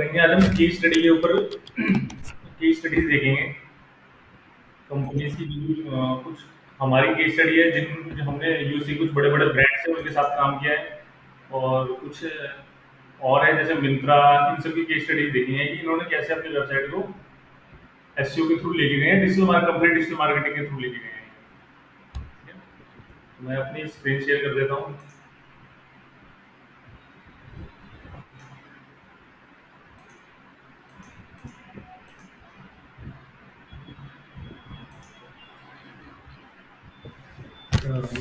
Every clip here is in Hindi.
करेंगे आज हम केस स्टडी के ऊपर केस स्टडीज देखेंगे कंपनीज की कुछ हमारी केस स्टडी है जिन जो हमने यूसी कुछ बड़े बड़े ब्रांड्स हैं उनके साथ काम किया है और कुछ और है जैसे मिंत्रा इन सब की केस स्टडीज देखी है कि इन्होंने कैसे अपनी वेबसाइट को एसईओ के थ्रू लेके गए हैं डिजिटल मार्केटिंग के थ्रू लेके गए हैं। ठीक है? तो मैं अपनी स्क्रीन शेयर कर देता हूँ।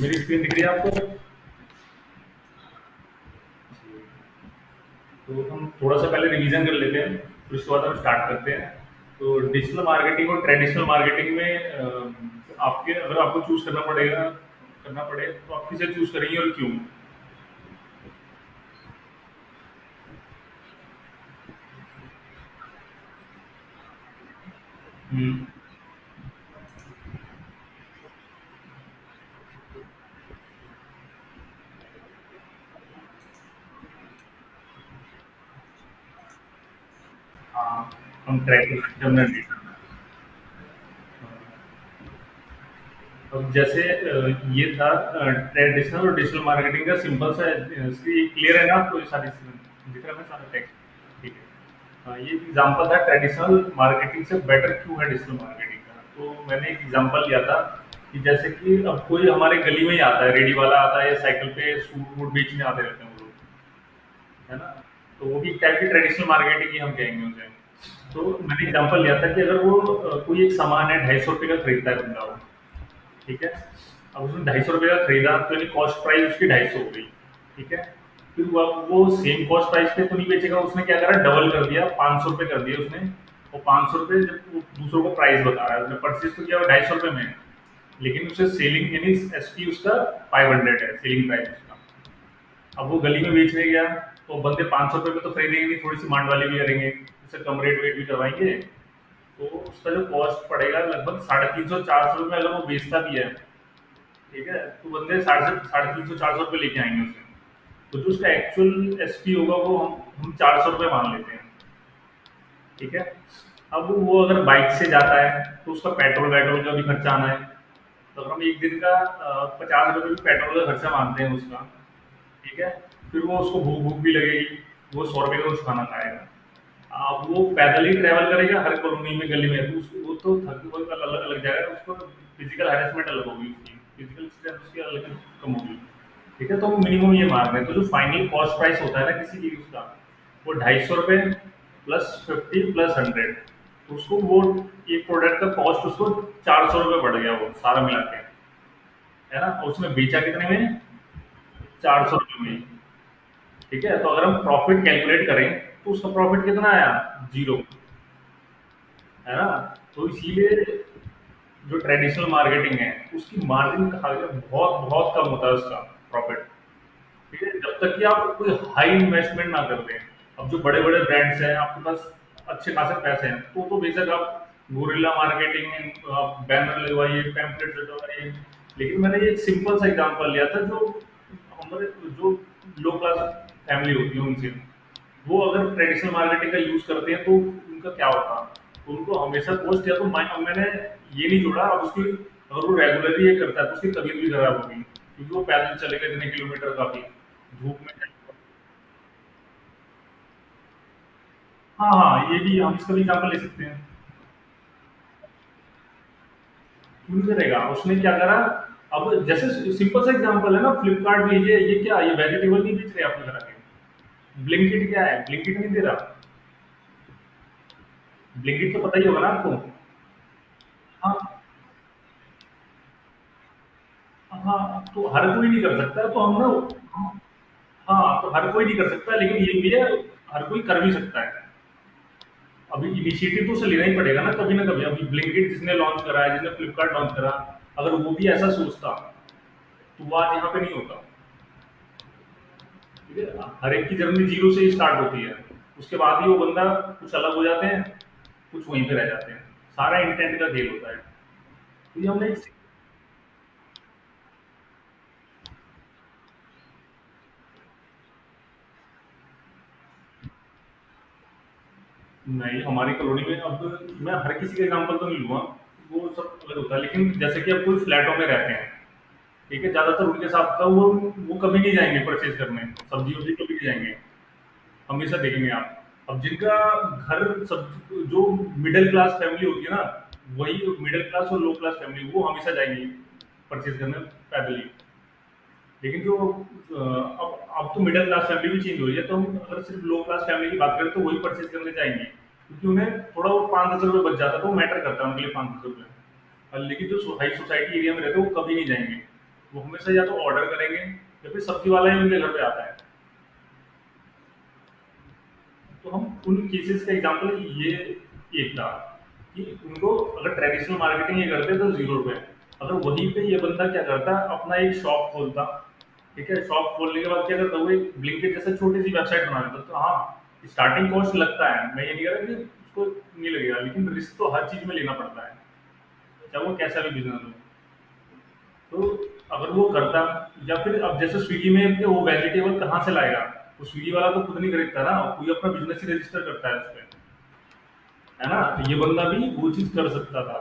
मेरी स्क्रीन दिख रही है आपको? तो हम थोड़ा सा पहले रिवीजन कर लेते हैं फिर उसके बाद हम स्टार्ट करते हैं। तो डिजिटल मार्केटिंग और ट्रेडिशनल मार्केटिंग में आपके अगर आपको चूज करना पड़े तो आप किसे चूज करेंगे और क्यों? हम्म। हाँ, हम ट्रैक जनरली अब जैसे ये था ट्रेडिशनल और डिजिटल मार्केटिंग का सिंपल सा इसकी क्लियर है ना आपको ये सारी चीजें दिख रहा है ना सारा टेक्स्ट? ठीक है। ये एग्जांपल था ट्रेडिशनल मार्केटिंग से बेटर क्यों है डिजिटल मार्केटिंग का। तो मैंने एक एग्जांपल लिया था कि जैसे कि अब कोई हमारे गली में ही आता है, रेडी वाला आता है या साइकिल पे सूट वूट बेचने आते रहते हैं वो लोग, है ना? तो वो भी टाइप की ट्रेडिशनल मार्केटिंग ही हम कहेंगे उसे। तो मैंने एग्जांपल लिया था कि अगर वो कोई एक सामान है 250 रुपये का खरीदता है बंदा वो, ठीक है? अब उसने 250 रुपये का खरीदा तो यानी कॉस्ट प्राइस उसकी 250 हो गई, ठीक है? फिर वो सेम कॉस्ट प्राइस पे तो नहीं बेचेगा, उसने क्या करा डबल कर दिया, 500 रुपये कर दिए उसने। और 500 रुपये जब वो दूसरों को प्राइस बता रहा है, उसने परचेज तो किया 250 रुपये में, लेकिन उसे सेलिंग यानी एसपी उसका 500 है सेलिंग प्राइस उसका। अब वो गली में बेचने गया तो बंदे 500 रुपये में तो खरीदेंगे नहीं, थोड़ी सी मांड वाली भी करेंगे, उससे कम रेट वेट भी करवाएंगे। तो उसका जो कॉस्ट पड़ेगा लगभग 350 400 रुपये अगर वो बेचता भी है, ठीक है? तो बंदे 350 400 रुपये लेके आएंगे उसे। तो जो उसका एक्चुअल एसपी होगा वो हम 400 रुपये मान लेते हैं, ठीक है? अब वो अगर बाइक से जाता है तो उसका पेट्रोल वेट्रोल का भी खर्चा आना है। तो अगर हम एक दिन का 50 रुपये भी पेट्रोल का खर्चा मानते हैं उसका, ठीक है? फिर वो उसको भूख भूख भी लगेगी, वो 100 रुपये का कुछ खाना खाएगा। अब वो पैदल ही ट्रैवल करेगा हर कॉलोनी में गली में, तो वो तो थक वो अलग अलग जाएगा, उसको फिजिकल हैरेसमेंट अलग होगी, उसकी फिजिकल स्ट्रेंथ उसकी अलग कम होगी, ठीक है? तो वो मिनिमम ये मार्क है। तो जो फाइनल कॉस्ट प्राइस होता है ना किसी चीज का, वो 250 रुपये +50 +100, तो उसको वो एक प्रोडक्ट का कॉस्ट उसको 400 रुपये बढ़ गया वो सारा मिला के, है ना? और उसमें बेचा कितने में? 400 रुपये में, ठीक है? तो अगर हम प्रॉफिट कैलकुलेट करें तो उसका प्रॉफिट कितना आया? जीरो, है ना? तो इसीलिए जो ट्रेडिशनल मार्केटिंग है उसकी मार्जिन कहा गया बहुत बहुत कम होता है उसका प्रॉफिट, ठीक है? जब तक कि आप कोई हाई इन्वेस्टमेंट ना कर दें। अब जो बड़े बड़े ब्रांड्स हैं आपके पास अच्छे खासे पैसे हैं तो बेशक आप गोरिल्ला मार्केटिंग आप बैनर लगवाइए, पैम्पलेट लगवाइए, लेकिन मैंने ये एक सिंपल सा एग्जांपल लिया था जो हमारे जो लो क्लास फैमिली होती है उनसे, वो अगर ट्रेडिशनल मार्केटिंग का यूज करते हैं तो उनका क्या होता? उनको हमेशा कॉस्ट या तो मैंने ये नहीं जोड़ा, अब उसकी अगर वो रेगुलरली ये करता है तो उसकी तबीयत भी खराब होगी, क्योंकि वो पैदल चलेगा इतने किलोमीटर काफी धूप में जाएगा। हाँ हाँ, ये भी हम इसका भी एग्जाम्पल ले सकते हैं। क्यों नहीं करेगा? उसने क्या करा, अब जैसे सिंपल सा एग्जांपल है ना, फ्लिपकार्ट लीजिए, ये क्या ये वेजिटेबल नहीं बेच रहे आपने करा के? ब्लिंकिट क्या है? ब्लिंकिट नहीं दे रहा? ब्लिंकिट तो पता ही होगा ना आपको? हाँ हाँ, तो हर कोई नहीं कर सकता, तो हम ना, हाँ, तो हर कोई नहीं कर सकता, लेकिन ये भी है, हर कोई कर भी सकता है। अभी इनिशिएटिव तो उसे लेना ही पड़ेगा ना कभी ना कभी। अभी ब्लिंकिट जिसने लॉन्च करा है, जिसने फ्लिपकार्ट लॉन्च करा, अगर वो भी ऐसा सोचता तो वो आज यहाँ पे नहीं होता, ठीक है? हर एक की जर्नी जीरो से ही स्टार्ट होती है, उसके बाद ही वो बंदा कुछ अलग हो जाते हैं, कुछ वहीं पे रह जाते हैं। सारा इंटेंट का खेल होता है। तो ये हमने एक, नहीं, हमारी कॉलोनी में अब मैं हर किसी का एग्जांपल तो नहीं लूँगा, वो सब अलग होता है, लेकिन जैसे कि अब कोई फ्लैटों में रहते हैं, ठीक है? ज़्यादातर उनके साथ का वो कभी नहीं जाएँगे परचेज़ करने, सब्ज़ी-वब्ज़ी कभी नहीं जाएँगे, हमेशा देखेंगे आप। अब जिनका घर सब जो मिडल क्लास फैमिली होती है ना, वही मिडल क्लास और लो क्लास फैमिली वो हमेशा जाएँगी परचेज़ करने पैदल ही। लेकिन जो अब तो मिडिल क्लास फैमिली भी चेंज हो रही है, तो हम अगर सिर्फ लो क्लास फैमिली की बात करें तो वही परचेज करने जाएंगे, क्योंकि उन्हें थोड़ा वो 5-10 रुपये बच जाता है, तो वो मैटर करता है उनके लिए 5-10 रुपये। लेकिन जो हाई सोसाइटी एरिया में रहते हैं वो कभी नहीं जाएंगे, वो हमेशा या तो ऑर्डर करेंगे या फिर सब्जी वाला ही उनके घर पे आता है। तो हम उन केसेस का एग्जांपल ये एक था कि उनको अगर ट्रेडिशनल मार्केटिंग ये करते तो 0 रुपये, अगर वहीं पे ये बंदा क्या करता अपना एक शॉप खोलता, ठीक है? शॉप खोलने के बाद क्या करता वो एक ब्लिंकिट जैसे छोटी सी वेबसाइट बना देता। तो हाँ, स्टार्टिंग कॉस्ट लगता है, मैं ये नहीं कह रहा कि उसको नहीं लगेगा, लेकिन रिस्क तो हर चीज में लेना पड़ता है, चाहे वो कैसा भी बिजनेस हो। तो अगर वो करता, या फिर अब जैसे स्विगी में कि वो वेजिटेबल कहाँ से लाएगा, वो स्विगी वाला तो खुद नहीं खरीदता ना, कोई अपना बिजनेस ही रजिस्टर करता है उस पे, है ना? तो ये बंदा भी वो चीज कर सकता था,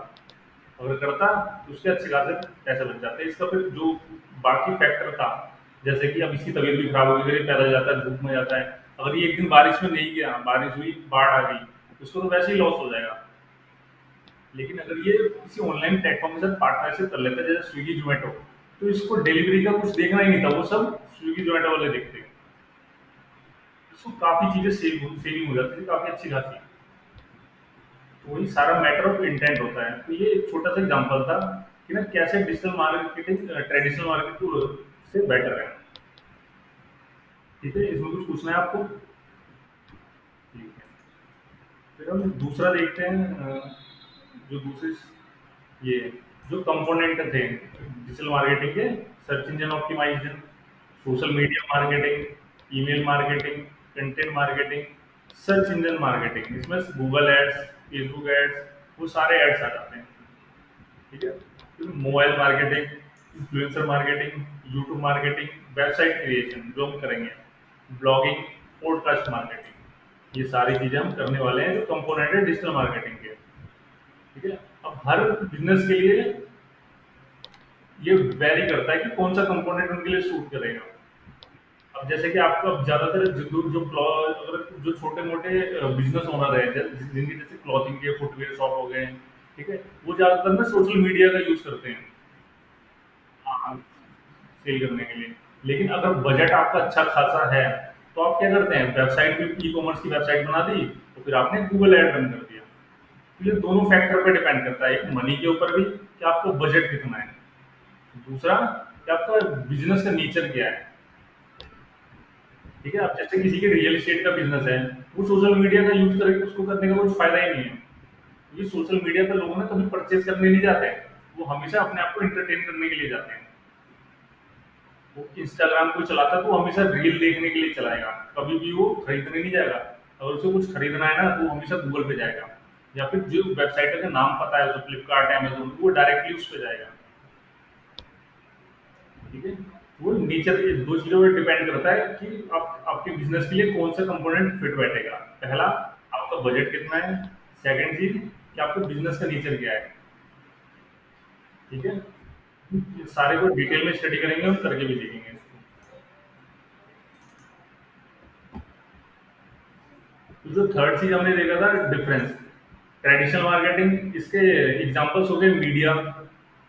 अगर करता तो उसके अच्छे खासे पैसे बच जाते। इसका फिर जो बाकी फैक्टर था, जैसे कि अब इसकी तबीयत भी खराब हो गई, पैदल जाता है, धूप में जाता है, अगर ये एक दिन बारिश में नहीं गया, बारिश हुई, बाढ़ आ गई, तो उसको तो वैसे ही लॉस हो जाएगा। लेकिन अगर ये किसी ऑनलाइन प्लेटफॉर्म के साथ पार्टनरशिप कर लेता है, जैसे स्विगी जोमेटो, तो इसको डिलीवरी का कुछ देखना ही नहीं था, वो सब स्विगी जोमेटो वाले देखते। इसको काफी चीजें सेविंग हो जाती है, काफी अच्छी खासी। तो वही सारा मैटर ऑफ इंटेंट होता है। तो ये एक छोटा सा एग्जांपल था कि ना कैसे डिजिटल मार्केटिंग ट्रेडिशनल मार्केटिंग से बेटर है। ठीक है, इसमें कुछ पूछना है आपको? ठीक है, फिर हम दूसरा देखते हैं। जो दूसरे ये जो कंपोनेंट थे डिजिटल मार्केटिंग के, search engine optimisation, social media marketing, email marketing, content marketing, search engine marketing, इसमें गूगल एड्स, फेसबुक एड्स, वो सारे एड्स आ जाते हैं। ठीक है, फिर mobile marketing, influencer marketing, YouTube marketing, website creation जो हम करेंगे, ब्लॉगिंग, पॉडकास्ट मार्केटिंग, ये सारी चीजें हम करने वाले हैं जो कंपोनेंट है डिजिटल मार्केटिंग के। ठीक है, अब हर बिजनेस के लिए ये वेरी करता है कि कौन सा कंपोनेंट उनके लिए सूट करेगा। अब जैसे कि आपका ज्यादातर अगर जो छोटे मोटे बिजनेस ओनर है, जिनके जैसे क्लॉथिंग के फुटवेयर शॉप हो गए, ठीक है, वो ज्यादातर ना सोशल मीडिया का यूज करते हैं, हाँ, सेल करने के लिए। लेकिन अगर बजट आपका अच्छा खासा है, तो आप क्या करते हैं, वेबसाइट भी ई कॉमर्स की वेबसाइट बना दी, तो फिर आपने गूगल ऐड रन कर दिया। तो ये दोनों फैक्टर पे डिपेंड करता है, एक मनी के ऊपर भी कि आपका बजट कितना है, दूसरा कि आपका बिजनेस का नेचर क्या है। ठीक है, अब जैसे किसी के रियल एस्टेट का बिजनेस है, वो सोशल मीडिया का यूज करके उसको करने का कोई फायदा ही नहीं है, क्योंकि सोशल मीडिया पर लोग ना कभी परचेज करने नहीं जाते हैं, वो हमेशा अपने आप को एंटरटेन करने के लिए जाते हैं। वो इंस्टाग्राम कोई चलाता है तो वो हमेशा रील देखने के लिए चलाएगा, कभी भी वो खरीदने नहीं जाएगा। अगर उसे कुछ खरीदना है ना, तो वो हमेशा गूगल पे जाएगा, या फिर जो वेबसाइट का नाम पता है, उसे फ्लिपकार्ट, अमेजोन, वो डायरेक्टली उस पे जाएगा। ठीक है, वो नेचर, ये दो चीजों पर डिपेंड करता है कि आप आपके बिजनेस के लिए कौन सा कंपोनेंट फिट बैठेगा। पहला, आपका बजट कितना है, सेकंड चीज कि आपके बिजनेस का नेचर क्या है। ठीक है, ये सारे को डिटेल में स्टडी करेंगे, हम करके भी देखेंगे इसको। तो जो थर्ड चीज हमने देखा था, डिफरेंस, ट्रेडिशनल मार्केटिंग, इसके एग्जांपल्स हो गए मीडिया,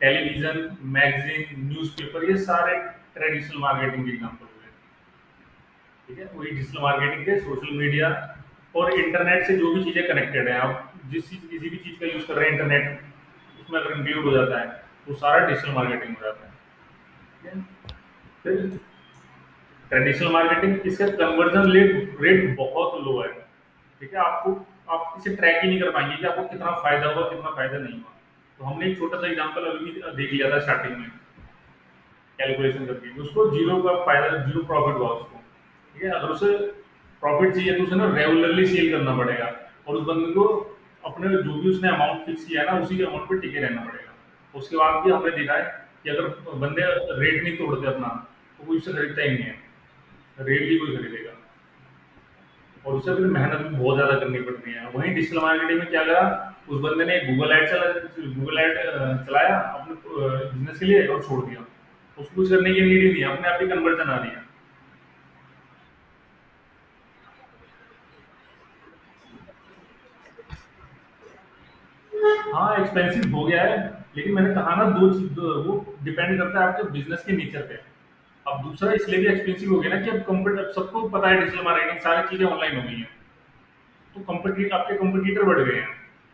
टेलीविजन, मैगजीन, न्यूज़पेपर, ये सारे ट्रेडिशनल मार्केटिंग के एग्जांपल हो गए। ठीक है, वही डिजिटल मार्केटिंग के सोशल मीडिया और इंटरनेट से जो भी चीजें कनेक्टेड है, आप जिस चीज किसी भी चीज का यूज कर रहे हैं, इंटरनेट उसमें अगर इंक्लूड हो जाता है, वो सारा डिजिटल मार्केटिंग हो जाता है। ठीक है, फिर ट्रेडिशनल मार्केटिंग, इसका कन्वर्जन रेट बहुत लो है। ठीक है, आपको आप इसे ट्रैक ही नहीं कर पाएंगे कि आपको कितना फायदा हुआ, कितना फायदा नहीं हुआ। तो हमने एक छोटा सा एग्जांपल अभी भी देख लिया था स्टार्टिंग में, कैलकुलेशन करके, उसको जीरो का फायदा, जीरो प्रॉफिट हुआ उसको। ठीक है, अगर उसे प्रॉफिट चाहिए तो उसे ना रेगुलरली सेल करना पड़ेगा, और उस बंदे को अपने जो भी उसने अमाउंट फिक्स किया है ना, उसी के अमाउंट पे टिके रहना पड़ेगा। उसके बाद भी हमने देखा है कि अगर बंदे रेट नहीं तोड़ते अपना, तो कोई उससे खरीदता ही नहीं है, रेट भी कोई खरीदेगा। और उससे फिर मेहनत भी बहुत ज़्यादा करनी पड़ती है। वहीं डिजिटल मार्केटिंग में क्या करा, उस बंदे ने गूगल ऐड चलाया अपने बिज़नेस के लिए और छोड़ दिया। उसको कुछ करने की नीड ही नहीं है, अपने आप ही कन्वर्जन आ रही है। हाँ, एक्सपेंसिव हो गया है, लेकिन मैंने कहा ना 2 चीज़ वो डिपेंड करता है आपके बिज़नेस के नेचर पे। अब दूसरा इसलिए भी एक्सपेंसिव हो गया ना कि अब सबको पता है डिजिटल मार्केटिंग सारी चीज़ें ऑनलाइन हो गई हैं। तो आपके कॉम्पिटिटर बढ़ गए हैं।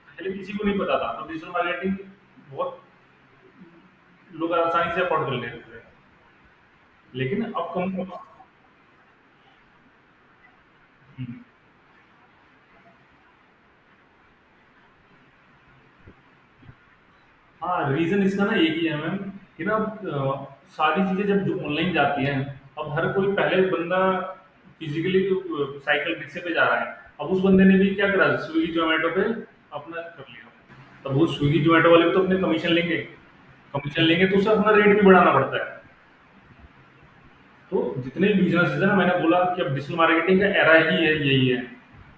पहले किसी को नहीं पता था, तो डिजिटल मार्केटिंग बहुत लोग आसानी से अफोर्ड कर लेते थे। लेकिन अब कम। हुँ। हाँ, रीज़न इसका ना एक ही है मैम कि ना सारी चीज़ें जब जो ऑनलाइन जाती हैं, अब हर कोई पहले बंदा फिज़िकली साइकिल रिक्शे पे जा रहा है। अब उस बंदे ने भी क्या करा, स्विगी, ज़ोमैटो पे अपना कर लिया। तब वो स्विगी, ज़ोमैटो वाले भी तो अपने कमीशन लेंगे। कमीशन लेंगे तो उसे अपना रेट भी बढ़ाना पड़ता है। तो जितने भी बिज़नेसेज़ हैं ना, मैंने बोला कि अब डिजिटल मार्केटिंग का एरा ही है, यही है।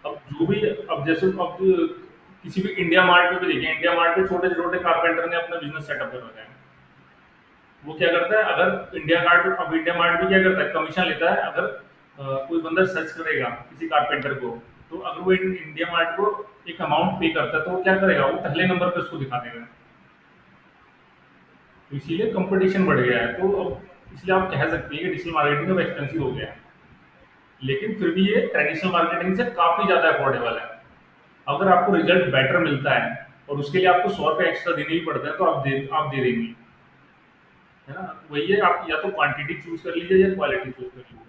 अब जो भी अब जैसे अब किसी भी इंडिया मार्ट में भी देखिए, इंडिया मार्ट पे छोटे-छोटे कारपेंटर ने अपना बिज़नेस सेटअप कर रखा है। वो क्या करता है, अगर इंडिया मार्ट भी क्या करता है, कमीशन लेता है अगर कोई बंदा सर्च करेगा किसी कारपेंटर को, तो अगर वो इंडिया मार्ट को एक अमाउंट पे करता है, तो वो क्या करेगा, वो पहले नंबर पे उसको दिखा देगा। तो इसीलिए कंपटीशन बढ़ गया है। तो अब इसलिए आप कह सकते हैं कि डिजिटल मार्केटिंग अब एक्सपेंसिव हो गया है। लेकिन फिर भी ये ट्रेडिशनल मार्केटिंग से काफ़ी ज़्यादा अफोर्डेबल है। अगर आपको रिजल्ट बेटर मिलता है और उसके लिए आपको 100 रुपये एक्स्ट्रा देने ही पड़ते हैं, तो आप दे देंगे। है ना? वही है, आप या तो क्वांटिटी चूज़ कर लीजिए या क्वालिटी चूज़ कर लीजिए।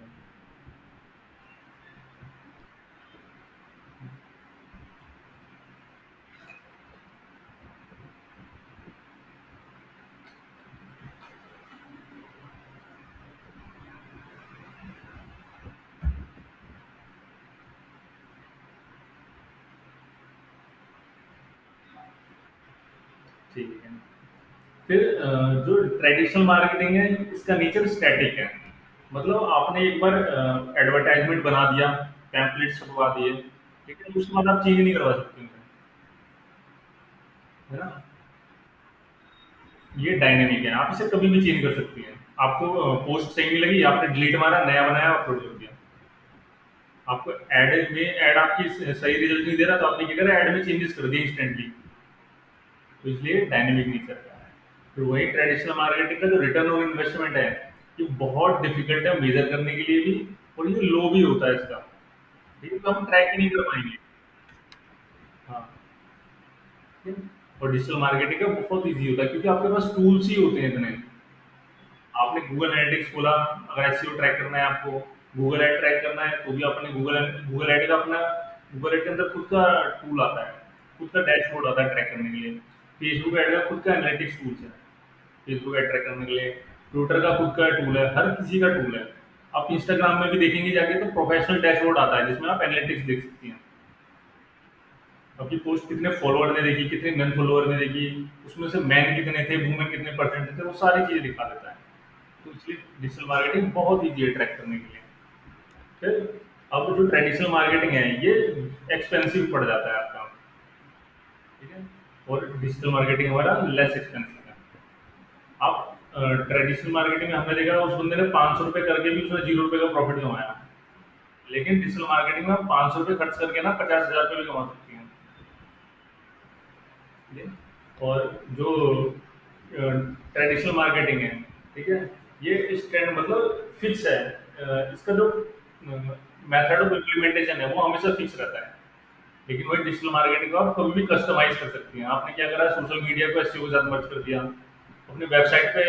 ठीक है। फिर जो ट्रेडिशनल मार्केटिंग है, इसका नेचर स्टैटिक है। मतलब आपने एक बार एडवर्टाइजमेंट बना दिया, पैम्पलेट छपवा दिए, लेकिन उसके बाद आप चेंज नहीं करवा सकते उन्हें, है ना? ये डायनामिक है, आप इसे कभी भी चेंज कर सकती हैं। आपको पोस्ट सही नहीं लगी, आपने डिलीट मारा, नया बनाया, अपलोड कर दिया। आपको ऐड आपकी सही रिजल्ट नहीं दे रहा, तो आपने क्या करा, ऐड में चेंजेस कर दिए इंस्टेंटली। तो इसलिए डायनेमिक नेचर का है। तो वही ट्रेडिशनल मार्केटिंग का जो रिटर्न ऑन इन्वेस्टमेंट है, ये बहुत डिफिकल्ट है मेजर करने के लिए भी, और ये लो भी होता है इसका। लेकिन तो हम ट्रैक ही नहीं कर पाएंगे। हाँ। ठीक है? और डिजिटल मार्केटिंग का बहुत ईजी होता है, क्योंकि आपके पास टूल्स ही होते हैं इतने। आपने गूगल एनालिटिक्स खोला, अगर एसईओ ट्रैक करना है आपको, गूगल ऐड ट्रैक करना है, तो भी अपने गूगल ऐड का अपना गूगल ऐड के अंदर खुद का टूल आता है, खुद का डैशबोर्ड आता है ट्रैक करने के लिए। फेसबुक ऐड का खुद का एनालिटिक्स टूल्स है, फेसबुक ऐड ट्रैक करने के लिए। ट्विटर का खुद का टूल है, हर किसी का टूल है। आप इंस्टाग्राम में भी देखेंगे जाके, तो प्रोफेशनल डैशबोर्ड आता है जिसमें आप एनालिटिक्स देख सकती हैं। आपकी पोस्ट कितने फॉलोअर ने देखी, कितने नन फॉलोअर ने देखी, उसमें से मैन कितने थे, वुमेन कितने परसेंट थे, वो सारी चीजें दिखा देता है। तो इसलिए डिजिटल मार्केटिंग बहुत ईजी है ट्रैक करने के लिए। फिर अब जो ट्रेडिशनल मार्केटिंग है, ये एक्सपेंसिव पड़ जाता है आपका। ठीक है? और डिजिटल मार्केटिंग हमारा लेस एक्सपेंसिव है। आप ट्रेडिशनल मार्केटिंग में हमने देखा, उस बंदे ने 500 रुपये करके भी उसने 0 रुपये का प्रॉफिट कमाया। लेकिन डिजिटल मार्केटिंग में आप 500 रुपये खर्च करके ना 50,000 रुपये भी कमा सकती हैं। ठीक है? और जो ट्रेडिशनल मार्केटिंग है, ठीक है, ये इस ट्रेंड मतलब फिक्स है। इसका जो मेथड ऑफ इम्प्लीमेंटेशन है वो हमेशा फिक्स रहता है। लेकिन वही डिजिटल मार्केटिंग को आप कभी भी कस्टमाइज कर सकती हैं। आपने क्या करा, सोशल मीडिया को एसईओ के साथ मर्ज कर दिया, अपने वेबसाइट पे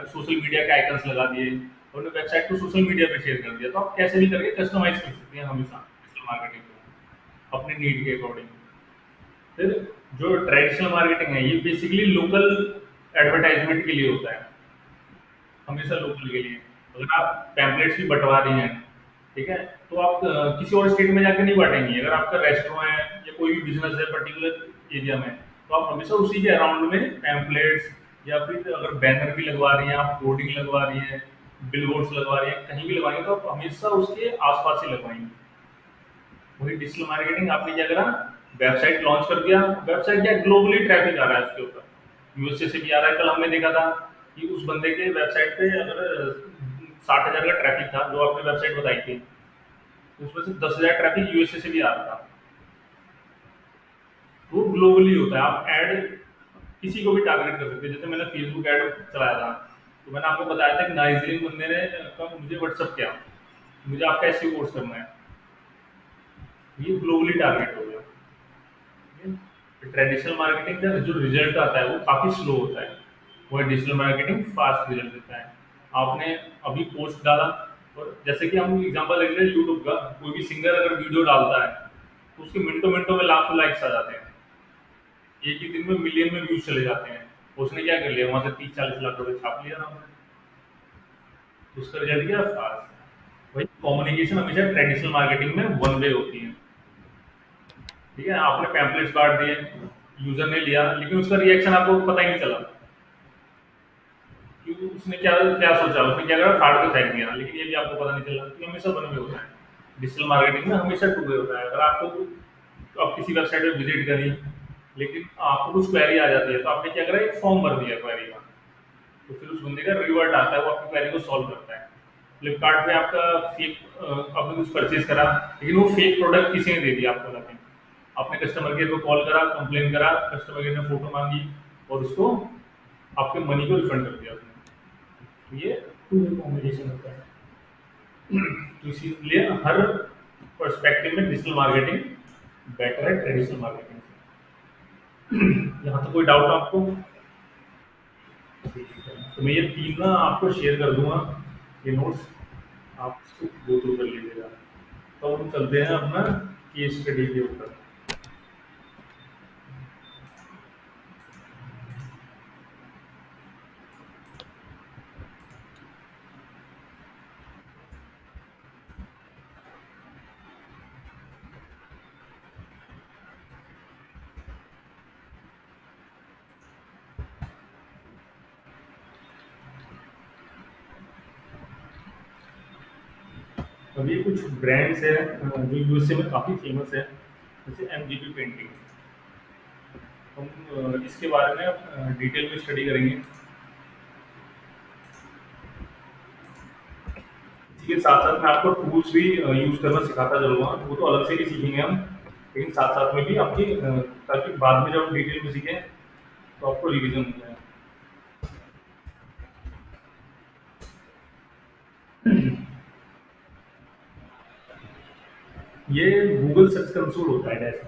सोशल मीडिया के आइकन्स लगा दिए, अपने वेबसाइट को सोशल मीडिया पे शेयर कर दिया, तो आप कैसे भी करके कस्टमाइज कर सकती हैं हमेशा डिजिटल मार्केटिंग को अपने नीड के अकॉर्डिंग। फिर जो ट्रेडिशनल मार्केटिंग है, ये बेसिकली लोकल एडवर्टाइजमेंट के लिए होता है, हमेशा लोकल के लिए। अगर आप पैम्पलेट्स भी बंटवा रही हैं, ठीक है, तो आप किसी और स्टेट में जाके नहीं बांटेंगी। अगर आपका रेस्टोरेंट है या कोई भी बिजनेस है पर्टिकुलर एरिया में, तो आप हमेशा उसी के अराउंड में पैम्पलेट्स, या फिर अगर बैनर भी लगवा रही हैं, आप होर्डिंग लगवा रही हैं, बिलबोर्ड्स लगवा रही हैं, कहीं भी लगवाएंगे, तो आप हमेशा उसके आसपास ही लगवाएंगे। वही डिजिटल मार्केटिंग आपने क्या करा, वेबसाइट लॉन्च कर दिया, वेबसाइट क्या ग्लोबली ट्रैफिक आ रहा है उसके ऊपर, यूएसए से भी आ रहा है। कल हमने देखा था कि उस बंदे के वेबसाइट पे अगर 60,000 का ट्रैफिक था जो आपने वेबसाइट बताई थी, तो उसमें से 10,000 ट्रैफिक यूएसए से भी आ रहा था। वो ग्लोबली होता है, आप ऐड किसी को भी टारगेट कर सकते हैं। जैसे मैंने फेसबुक ऐड चलाया था, तो मैंने आपको बताया था कि नाइजीरियन बंदे ने कब मुझे व्हाट्सअप किया, मुझे आपका एसईओ कोर्स करना है, ये ग्लोबली टारगेट हो गया। ट्रेडिशनल मार्केटिंग का जो रिजल्ट आता है वो काफ़ी स्लो होता है, वह डिजिटल मार्केटिंग फास्ट रिजल्ट देता है। आपने अभी पोस्ट डाला, और जैसे कि हम एग्जांपल ले रहे हैं यूट्यूब का, कोई भी सिंगर अगर वीडियो डालता है तो उसके मिनटों मिनटों में लाखों लाइक्स आ जाते हैं, एक ही दिन में मिलियन में व्यूज चले जाते हैं। उसने क्या कर लिया, वहां से 30-40 लाख रुपए छाप लिया ना उसने, तो उसका रिजल्ट क्या, फास्ट। वही कम्युनिकेशन हमेशा ट्रेडिशनल मार्केटिंग में वन वे होती है। ठीक है, आपने पैम्पलेट्स बांट दिए, यूजर ने लिया, लेकिन उसका रिएक्शन आपको पता ही नहीं चला कि उसने क्या क्या सोचा, उसने क्या करा, फाड़ के फेंक दिया, लेकिन ये भी आपको पता नहीं चला कि हमेशा वन वे होता है। डिजिटल मार्केटिंग में हमेशा टू वे होता है। अगर आपको आप किसी वेबसाइट पे विजिट करी, लेकिन आपको कुछ क्वेरी आ जाती है, तो आपने क्या करा, एक फॉर्म भर दिया क्वेरी का, तो फिर उस बंदे का रिवर्ट आता है, वो आपकी क्वेरी को सॉल्व करता है। फ्लिपकार्ट पे आपका फेक, आपने कुछ परचेज करा, लेकिन वो फेक प्रोडक्ट किसी ने दे दिया आपको लाके, आपने कस्टमर केयर को कॉल करा, कंप्लेन करा, कस्टमर केयर ने फोटो मांगी, और उसको आपके मनी को रिफंड कर दिया उसने। तो ये टू वे कम्युनिकेशन होता है। तो इसीलिए हर पर्सपेक्टिव में डिजिटल मार्केटिंग बेटर है ट्रेडिशनल मार्केटिंग से। यहाँ तो कोई डाउट आपको? ठीक है, तो मैं ये तीन ना आपको शेयर कर दूंगा, ये नोट्स, आप इसको गो थ्रू कर लीजिएगा। तो हम चलते हैं अपना केस स्टडी के ऊपर। अभी कुछ ब्रांड्स हैं जो यूएसए में काफ़ी फेमस है, जैसे एमजीपी पेंटिंग। हम इसके बारे में डिटेल में स्टडी करेंगे। इसी के साथ साथ मैं आपको टूल्स भी यूज़ करना सिखाता चलूँगा, वो तो अलग से ही सीखेंगे हम, लेकिन साथ साथ में भी आपकी ताकि बाद में जब हम डिटेल में सीखें तो आपको रिवीजन हो जाए। ये गूगल सर्च कंसोल होता है जैसे।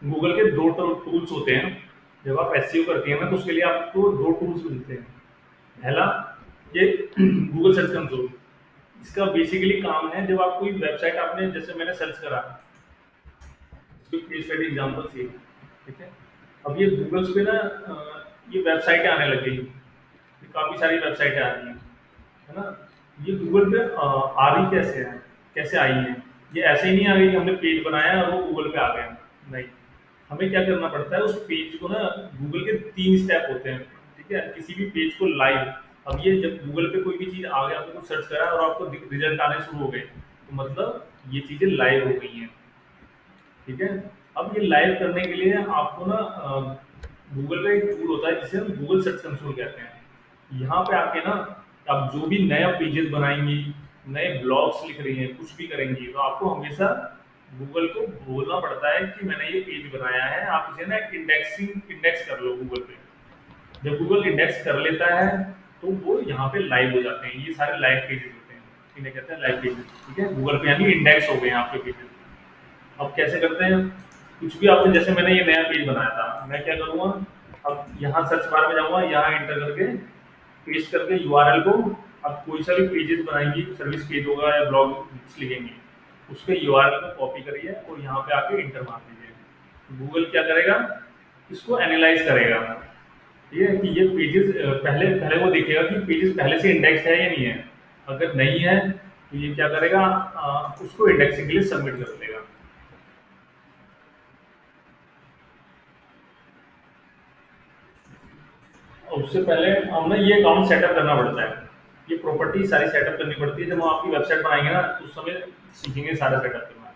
गूगल के दो टूल्स होते हैं, जब आप एसईओ करते हैं ना, तो उसके लिए आपको दो टूल्स मिलते हैं। पहला, ये गूगल सर्च कंसोल, इसका बेसिकली काम है, जब आप कोई वेबसाइट आपने, जैसे मैंने सर्च करा, इसकी केस स्टडी एग्जांपल थी, ठीक है। अब ये गूगल्स पे ना ये वेबसाइटें आने लग गई, ये काफ़ी सारी वेबसाइटें आ रही हैं, है ना। ये गूगल पे आ रही कैसे है, कैसे आई है, ये ऐसे ही नहीं आ गई कि हमने पेज बनाया और वो गूगल पे आ गया, नहीं। हमें क्या करना पड़ता है, उस पेज को ना, गूगल के 3 स्टेप होते हैं, ठीक है, किसी भी पेज को लाइव। अब ये जब गूगल पे कोई भी चीज़ आ गया, आपने कुछ सर्च करा और आपको रिजल्ट आने शुरू हो गए, तो मतलब ये चीज़ें लाइव हो गई हैं, ठीक है। अब ये लाइव करने के लिए आपको ना गूगल का एक टूल होता है जिसे हम गूगल सर्च कंसोल कहते हैं। यहाँ पे आके ना आप जो भी नया पेजेस बनाएंगी, नए ब्लॉग्स लिख रही हैं, कुछ भी करेंगी, तो आपको हमेशा गूगल को बोलना पड़ता है कि मैंने ये पेज बनाया है, आप इसे ना इंडेक्स कर लो गूगल पे। जब गूगल इंडेक्स कर लेता है, तो वो यहाँ पे लाइव हो जाते हैं, ये सारे लाइव पेजेस होते हैं, इन्हें कहते हैं लाइव पेजेस, ठीक है। गूगल पे यानी इंडेक्स हो गए हैं आपके पेजेस। अब कैसे करते हैं, कुछ भी आपने, जैसे मैंने ये नया पेज बनाया था, मैं क्या करूँगा, अब यहाँ सर्च बार में जाऊँगा, यहाँ एंटर करके पेस्ट करके यूआरएल को, अब कोई सा भी पेजेस बनाएंगी, सर्विस पेज होगा या ब्लॉग लिखेंगे, उसके यूआरएल को कॉपी करिए और यहाँ पे आके इंटर मार दीजिए। गूगल क्या करेगा, इसको एनालाइज करेगा, ठीक है, कि ये पेजेस पहले पहले वो देखेगा कि पेजेस पहले से इंडेक्स है या नहीं है। अगर नहीं है तो ये क्या करेगा, उसको इंडेक्सिंग के लिए सबमिट कर देगा। और उससे पहले हम ना ये अकाउंट सेटअप करना पड़ता है, ये प्रॉपर्टी सारी सेटअप करनी पड़ती है। जब हम आपकी वेबसाइट बनाएंगे ना, तो उस समय सीखेंगे सारा सेटअप करना।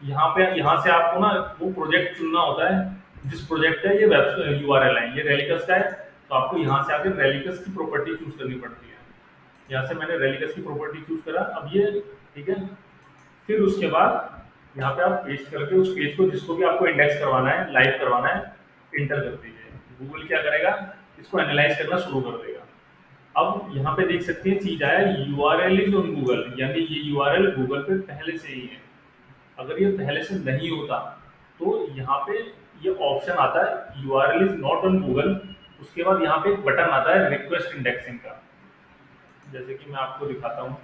यहाँ से आपको ना वो प्रोजेक्ट चुनना होता है, जिस प्रोजेक्ट का ये वेब यूआरएल है, ये रेलिकस का है। तो आपको यहाँ से आके रेलिकस की प्रॉपर्टी चूज करनी पड़ती है। यहाँ से मैंने रेलिकस की प्रॉपर्टी चूज करा, अब ये ठीक है। फिर उसके बाद यहाँ पे आप पेस्ट करके उस पेज को, जिसको भी आपको इंडेक्स करवाना है, लाइव करवाना है, इंटर कर दीजिए। गूगल क्या करेगा, इसको एनालाइज करना शुरू कर देगा। अब यहाँ पे देख सकते हैं चीज आया, यूआरएल इज ऑन गूगल, यानी ये यूआरएल गूगल पे पहले से ही है। अगर ये पहले से नहीं होता तो यहाँ पे ये ऑप्शन आता है URL is not on Google. उसके बाद यहाँ पे एक बटन आता है रिक्वेस्ट इंडेक्सिंग का, जैसे कि मैं आपको दिखाता हूँ।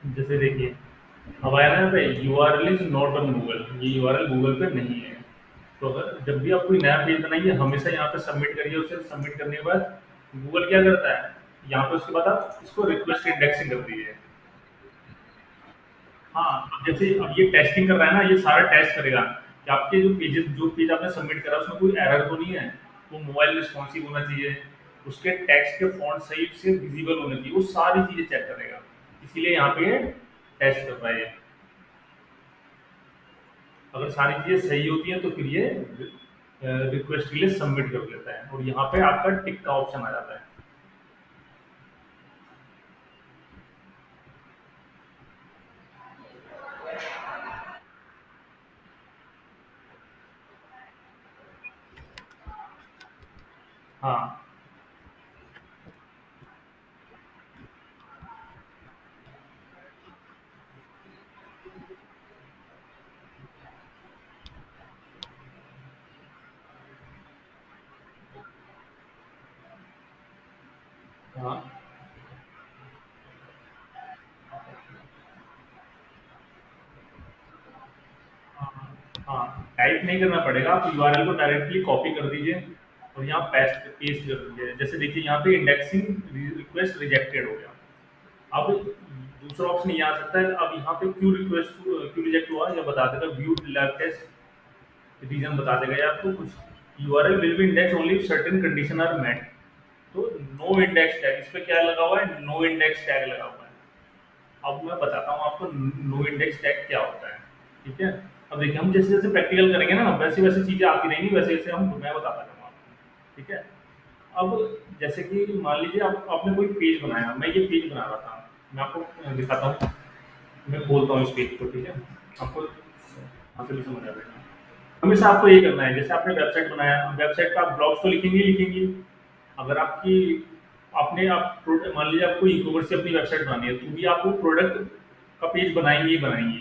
जैसे देखिए, अब आया ना पे URL is not on Google, ये यूआरएल गूगल पे नहीं है। तो अगर जब भी आप कोई नया पेज बनाइए, हमेशा यहाँ पे सबमिट करिए। उसे सबमिट करने के बाद गूगल क्या करता है, यहाँ पे उसके बाद आप इसको रिक्वेस्ट इंडेक्सिंग कर दीजिए। हाँ, अब जैसे अब ये टेस्टिंग कर रहा है ना, ये सारा टेस्ट करेगा कि आपके जो पेज आपने सबमिट करा उसमें कोई एरर तो नहीं है, वो मोबाइल रिस्पॉन्सिव होना चाहिए, उसके टेक्स्ट के फॉन्ट सही से विजिबल होने चाहिए, वो सारी चीजें चेक करेगा। इसीलिए यहाँ पे ये टेस्ट कर रहा है ये। अगर सारी चीजें सही होती हैं तो फिर ये रिक्वेस्ट के लिए सबमिट कर लेता है, और यहाँ पे आपका टिक का ऑप्शन आ जाता है। हाँ, हाँ, हाँ, टाइप नहीं करना पड़ेगा, आप यूआरएल को डायरेक्टली कॉपी कर दीजिए और यहाँ पेस्ट पेस्ट कर दीजिए। जैसे देखिए यहाँ पे इंडेक्सिंग रिक्वेस्ट रिजेक्टेड हो गया। अब दूसरा ऑप्शन ये आ सकता है, अब यहाँ पे क्यों रिजेक्ट हुआ या बता देगा, व्यू लैब टेस्ट रीजन बता देगा, या तो कुछ URL will be index only if certain condition are met. तो नो इंडेक्स टैग, इस पे क्या लगा हुआ है, नो इंडेक्स टैग लगा हुआ है। अब मैं बताता हूँ आपको नो इंडेक्स टैग क्या होता है। ठीक है, अब देखिए हम जैसे जैसे प्रैक्टिकल करेंगे ना, वैसे वैसे चीजें आती रहेंगी, वैसे वैसे मैं बताता जाऊँगा आपको। ठीक है, अब जैसे कि मान लीजिए आपने कोई पेज बनाया, मैं ये पेज बना रहा था, मैं आपको दिखाता हूँ। मैं बोलता हूँ इस पेज को, ठीक है, आपको आंसर भी समझ आ जाएगा। हमेशा आपको ये करना है, जैसे आपने वेबसाइट बनाया, वेबसाइट पे आप ब्लॉग्स तो लिखेंगे ही लिखेंगे। अगर आपकी मान लीजिए आपको ई कॉमर्स से अपनी वेबसाइट बनानी है, तो भी आप वो प्रोडक्ट का पेज बनाएंगे ही बनाएंगे,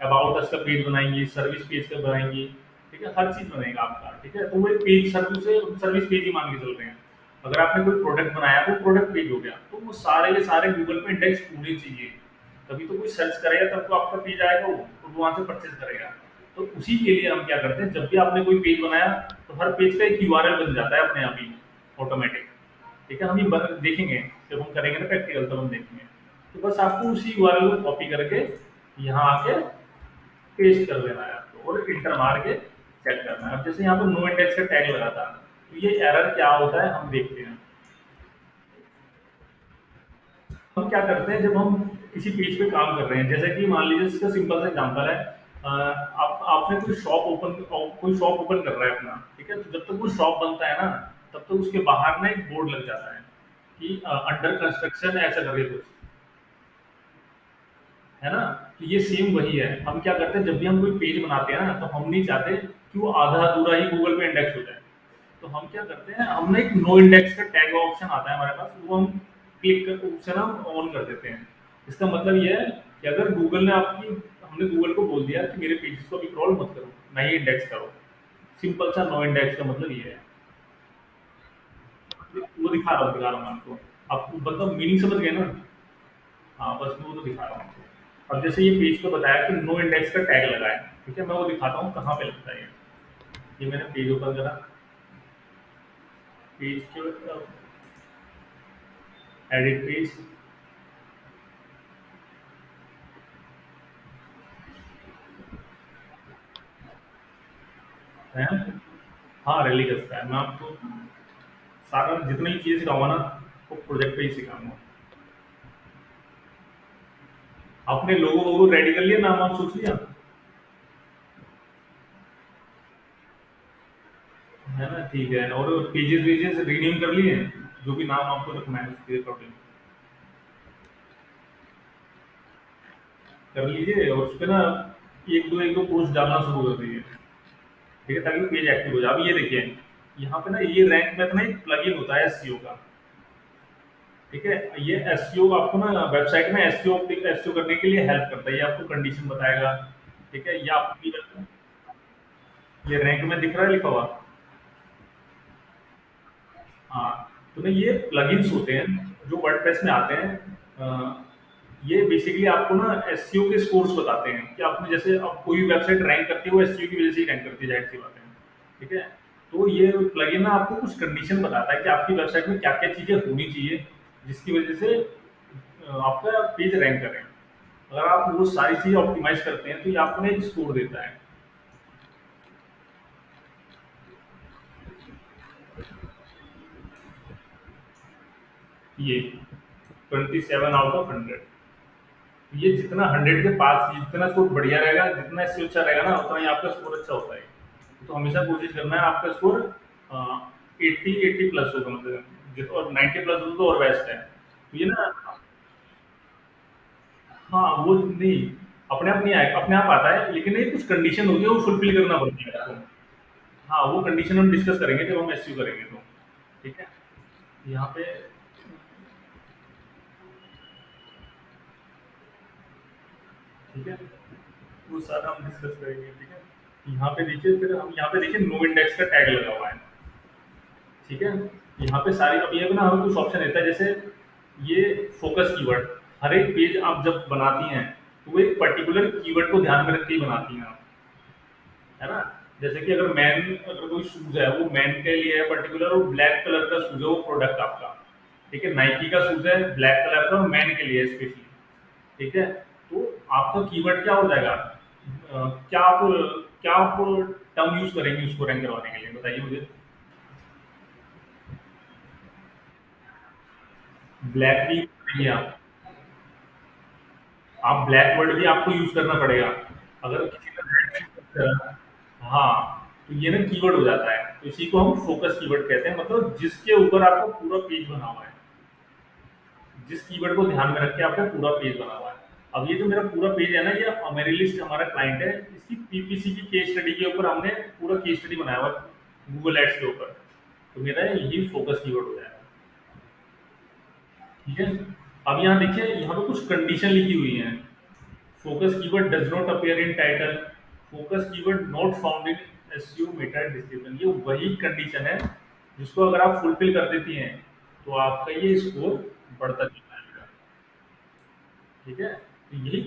अबाउट अस का पेज बनाएंगे, सर्विस पेज का बनाएंगे। ठीक है, हर चीज बनेगा आपका। ठीक है, तो वो एक पेज सर्विस पेज ही मान के चल रहे हैं। अगर आपने कोई प्रोडक्ट बनाया तो प्रोडक्ट पेज हो गया, तो वो सारे के सारे गूगल पे इंडेक्स होने चाहिए। तभी तो कोई सर्च करेगा, तब तो आपका पेज आएगा, वो तो वहां से परचेज करेगा। तो उसी के लिए हम क्या करते हैं, जब भी आपने कोई पेज बनाया तो हर पेज का एक यूआरएल बन जाता है अपने आप ही, ऑटोमेटिक। ठीक है, हम ये देखेंगे, जब हम करेंगे ना प्रैक्टिकल तब हम देखेंगे। तो बस आपको उसी यूआरएल को कॉपी करके यहाँ आके पेस्ट कर देना है आपको, और इंटर मार के चेक करना है। अब जैसे यहाँ पर नो इंडेक्स का टैग लगा था, तो ये एरर क्या होता है हम देखते हैं। हम क्या करते हैं जब हम किसी पेज पे काम कर रहे हैं, जैसे कि मान लीजिए इसका सिंपल सा एग्जांपल है, आप आपने कोई शॉप ओपन कर रहा है अपना। ठीक है, तो जब तक वो शॉप बनता है ना, तब तक उसके बाहर ना एक बोर्ड लग जाता है कि अंडर कंस्ट्रक्शन ऐसा करके कुछ, है ना। तो ये सेम वही है, हम क्या करते हैं जब भी हम कोई पेज बनाते हैं ना, तो हम नहीं चाहते कि वो आधा अधूरा ही गूगल पे इंडेक्स हो जाए। तो हम क्या करते हैं, हम ना एक नो इंडेक्स का टैग ऑप्शन आता है हमारे पास, वो हम क्लिक कर उससे ना ऑन कर देते हैं। इसका मतलब ये है कि अगर गूगल ने आपकी हमने गूगल को बोल दिया कि मेरे पेजेस को अभी क्रॉल मत करो, ना ही इंडेक्स करो। सिंपल सा नो इंडेक्स का मतलब ये है। वो दिखा रहा हूँ मैं आपको। आप मतलब मीनिंग समझ गए ना? हाँ, बस मैं वो तो दिखा रहा हूँ आपको। अब जैसे ये पेज को बताया कि नो इंडेक्स का टैग लगा है, ठीक है? मैं वो दिखाता हूँ कहाँ पे लगता है ये मैंने पेज ओपन करा, पेज के एडिट पेज है। हाँ, रैली का है। मैं आपको सारा जितनी भी चीज़ें सिखाऊंगा ना, वो प्रोजेक्ट पे ही सिखाऊंगा। आपने लोगो वोगो रेडी कर लिया, नाम वाम सोच लिया? है ना? ठीक है। और पेजेस वेजेस रीनेम कर लिए हैं? जो भी नाम आपको रखना है उसके अकॉर्डिंग कर लीजिए, और उस पे ना एक दो पोस्ट डालना शुरू कर दीजिए, ठीक है? ताकि पेज एक्टिव हो जाए। अब ये देखिए, यहाँ पे ना ये रैंक मैथ ना एक प्लगइन होता है एसईओ का, ठीक है? ये एसईओ आपको ना वेबसाइट में एसईओ एसईओ करने के लिए हेल्प करता है। ये आपको कंडीशन बताएगा, ठीक है? ये आपको ये रैंक में दिख रहा है लिखा हुआ। हाँ, तो ना ये प्लगइन्स होते हैं जो वर्डप्रेस में आते हैं। ये बेसिकली आपको ना एसईओ के स्कोर्स बताते हैं कि आपने जैसे अब कोई वेबसाइट रैंक करती है, वो एसईओ की वजह से ही रैंक करती है, जाहिर सी बात है, ठीक है? तो ये प्लगइन ना आपको कुछ कंडीशन बताता है कि आपकी वेबसाइट में क्या क्या चीजें होनी चाहिए जिसकी वजह से आपका पेज रैंक करे। अगर आप वो सारी चीजें ऑप्टिमाइज करते हैं तो ये आपको ना एक स्कोर देता है। ये 27 आउट ऑफ 100। ये जितना 100 के पास, जितना स्कोर बढ़िया रहेगा, जितना इससे अच्छा रहेगा ना, उतना ही आपका स्कोर अच्छा होता है। तो हमेशा कोशिश करना है आपका स्कोर 80 प्लस होगा, मतलब और 90 प्लस हो तो और बेस्ट है। तो ये ना, हाँ वो नहीं, अपने आप नहीं आएगा, अपने आप आता है, लेकिन ये कुछ कंडीशन होती है, वो फुलफिल करना पड़ती है आपको। हाँ, वो कंडीशन हम डिस्कस करेंगे जब हम एसयू करेंगे तो, ठीक है? यहाँ पे, ठीक है, वो सारा हम डिस्कस करेंगे, ठीक है? यहाँ पे देखिए, फिर हम यहाँ पे देखिए नो इंडेक्स का टैग लगा हुआ है, ठीक है? यहाँ पे सारी, अब ये ना हमें कुछ ऑप्शन देता है, जैसे ये फोकस कीवर्ड। हर एक पेज आप जब बनाती हैं तो वो एक पर्टिकुलर कीवर्ड को ध्यान में रख के ही बनाती हैं आप, है ना? जैसे कि अगर मैन, अगर कोई शूज है, वो मैन के लिए है पर्टिकुलर, और ब्लैक कलर का शूज है वो प्रोडक्ट आपका, ठीक है? नाइकी का शूज है ब्लैक कलर का, और मैन के लिए स्पेशली, ठीक है? तो आपका कीवर्ड क्या हो जाएगा? क्या आप टर्म यूज करेंगे उसको रैंक करवाने के लिए, बताइए मुझे। ब्लैक भी करेंगे आप ब्लैक वर्ड भी आपको यूज करना पड़ेगा। अगर किसी का हाँ, तो ये ना कीवर्ड हो जाता है, तो इसी को हम फोकस कीवर्ड कहते हैं, मतलब जिसके ऊपर आपका पूरा पेज बना हुआ है, जिस कीवर्ड को ध्यान में रख के आपका पूरा पेज बना हुआ है। अब ये जो मेरा पूरा पेज है ना, ये मेरी लिस्ट हमारा क्लाइंट है, इसकी पीपीसी की केस स्टडी के ऊपर हमने पूरा केस स्टडी बनाया हुआ है गूगल एड्स के ऊपर। तो मेरा यही फोकस कीवर्ड हो जाएगा, ठीक है? अब यहाँ देखिए, यहाँ पे कुछ कंडीशन लिखी हुई है। Focus keyword does not appear in title, focus keyword not found in SEO Meta description. ये वही कंडीशन है जिसको अगर आप फुलफिल कर देती हैं तो आपका ये स्कोर बढ़ता चला जाएगा, ठीक है? तो यही,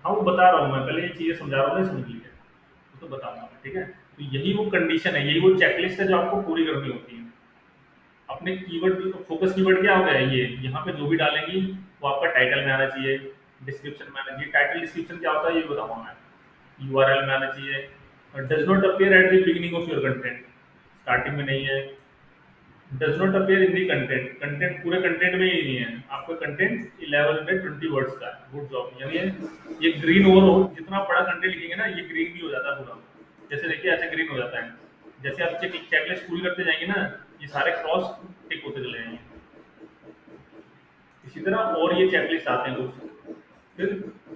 हाँ वो बता रहा हूँ मैं, पहले ये चीजें समझा रहा हूँ ना, समझ लीजिए, वो तो बताऊंगा मैं, ठीक है? तो यही वो कंडीशन है, यही वो चेकलिस्ट है जो आपको पूरी करनी होती है। अपने कीवर्ड, फोकस कीवर्ड क्या होता है? ये यहाँ पे जो भी डालेंगी वो आपका टाइटल में आना चाहिए, डिस्क्रिप्शन में आना चाहिए। टाइटल डिस्क्रिप्शन क्या होता है ये बताऊंगा मैं। यूआरएल में आना चाहिए। Does not appear at the beginning of your content, starting में नहीं है। Does not appear in the content, content पूरे कंटेंट में ही नहीं है। आपका कंटेंट 11 में 20 वर्ड्स का है, गुड जॉब। यानी ये ग्रीन ओवर हो, जितना बड़ा कंटेंट लिखेंगे ना, ये ग्रीन भी हो जाता है पूरा। जैसे देखिए ऐसे ग्रीन हो जाता है। जैसे आप चेकलिस्ट पूरी करते जाएंगे ना, ये सारे क्रॉस टिक होते चले जाएंगे। इसी तरह और ये चेकलिस्ट आते हैं कुछ, फिर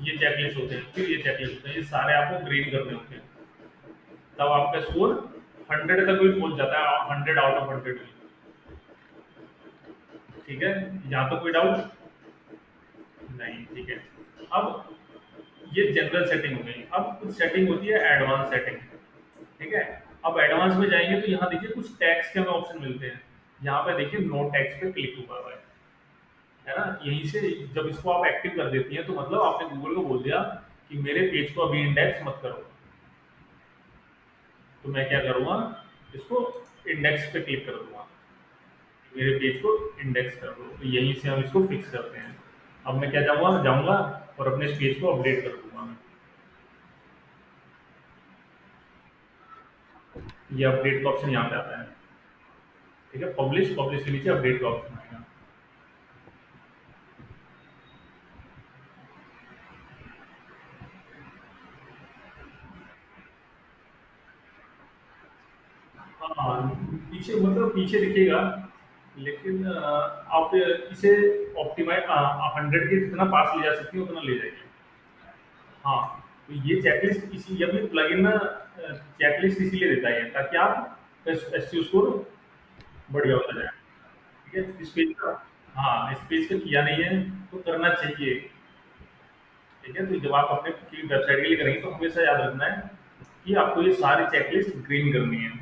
ये चेकलिस्ट होते हैं, फिर ये चेकलिस्ट होते हैं, ये सारे आपको ग्रीन करने होते हैं। तब आपका स्कोर 100 तक भी पहुंच जाता है, 100 आउट ऑफ 100 में। ठीक है, यहाँ तो कोई डाउट नहीं। ठीक है, अब ये जनरल सेटिंग हो गई। अब कुछ सेटिंग होती है एडवांस सेटिंग। ठीक है, अब एडवांस में जाएंगे तो यहाँ देखिए कुछ टैक्स के हमें ऑप्शन मिलते हैं। यहाँ पे देखिए नो टैक्स पे क्लिक हुआ हुआ है ना। यहीं से जब इसको आप एक्टिव कर देती हैं तो मतलब आपने गूगल को बोल दिया कि मेरे पेज को अभी इंडेक्स मत करो। तो मैं क्या करूँगा, इसको इंडेक्स पे क्लिक कर दूंगा, मेरे पेज को इंडेक्स कर दो। तो यहीं से हम इसको फिक्स करते हैं। अब मैं क्या जाऊँगा जाऊँगा और अपने इस पेज को अपडेट कर दूंगा मैं। ये अपडेट का ऑप्शन यहाँ पे आता है। ठीक है, पब्लिश पब्लिश के नीचे अपडेट का ऑप्शन आएगा। हाँ, पीछे मतलब पीछे दिखेगा, लेकिन आप इसे ऑप्टिमाइज 100 के जितना पास ले जा सकती है उतना ले जाइए। हाँ, तो ये चेकलिस्ट इसी ये भी प्लगइन ना चेकलिस्ट इसीलिए देता है ताकि आप एसईओ स्कोर बढ़िया होता जाए। ठीक है, इस पेज का, हाँ, इस पेज का किया नहीं है तो करना चाहिए। ठीक है, तो जब आप अपने वेबसाइट के लिए करेंगे तो हमेशा याद रखना है कि आपको ये सारी चेकलिस्ट ग्रीन करनी है।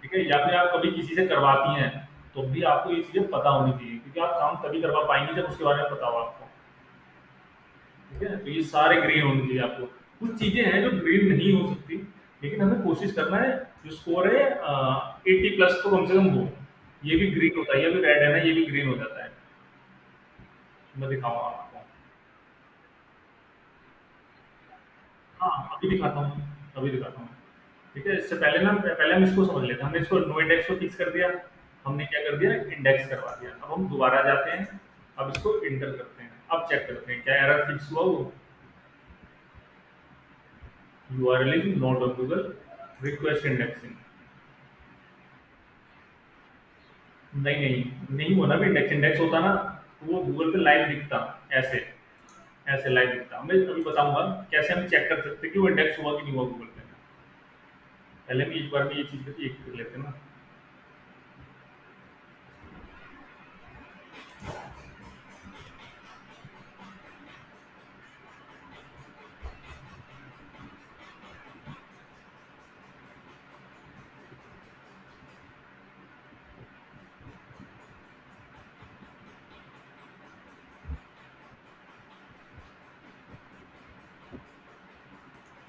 ठीक है, या फिर आप कभी किसी से करवाती हैं तो भी आपको ये चीज़ें पता होनी चाहिए, क्योंकि आप काम तभी करवा पाएंगे जब उसके बारे में पता हो आपको। ठीक है, तो ये सारे ग्रीन होने चाहिए आपको। कुछ चीज़ें हैं जो ग्रीन नहीं हो सकती, लेकिन हमें कोशिश करना है जो स्कोर है 80+ तो कम से कम हो। ये भी ग्रीन होता है, ये भी रेड है ना, ये भी ग्रीन हो जाता है। मैं दिखाऊंगा आपको। हाँ, अभी दिखाता हूँ, अभी दिखाता हूँ। ठीक है, इससे पहले ना पहले हम इसको समझ लेते हैं। हमने इसको नो इंडेक्स को फिक्स कर दिया, हमने क्या कर दिया, इंडेक्स करवा दिया। अब हम दोबारा जाते हैं, अब इसको इंटर करते हैं, अब चेक करते हैं क्या एरर फिक्स हुआ वो। URL is not on Google, request indexing. नहीं नहीं नहीं हुआ ना, भी इंडेक्स इंडेक्स होता ना तो वो गूगल पे लाइव दिखता, ऐसे ऐसे लाइव दिखता। मैं अभी बताऊंगा कैसे हम चेक कर सकते हैं कि वो इंडेक्स हुआ कि नहीं हुआ गूगल पे। पहले भी एक बार में ये चीज़ एक कर लेते हैं ना।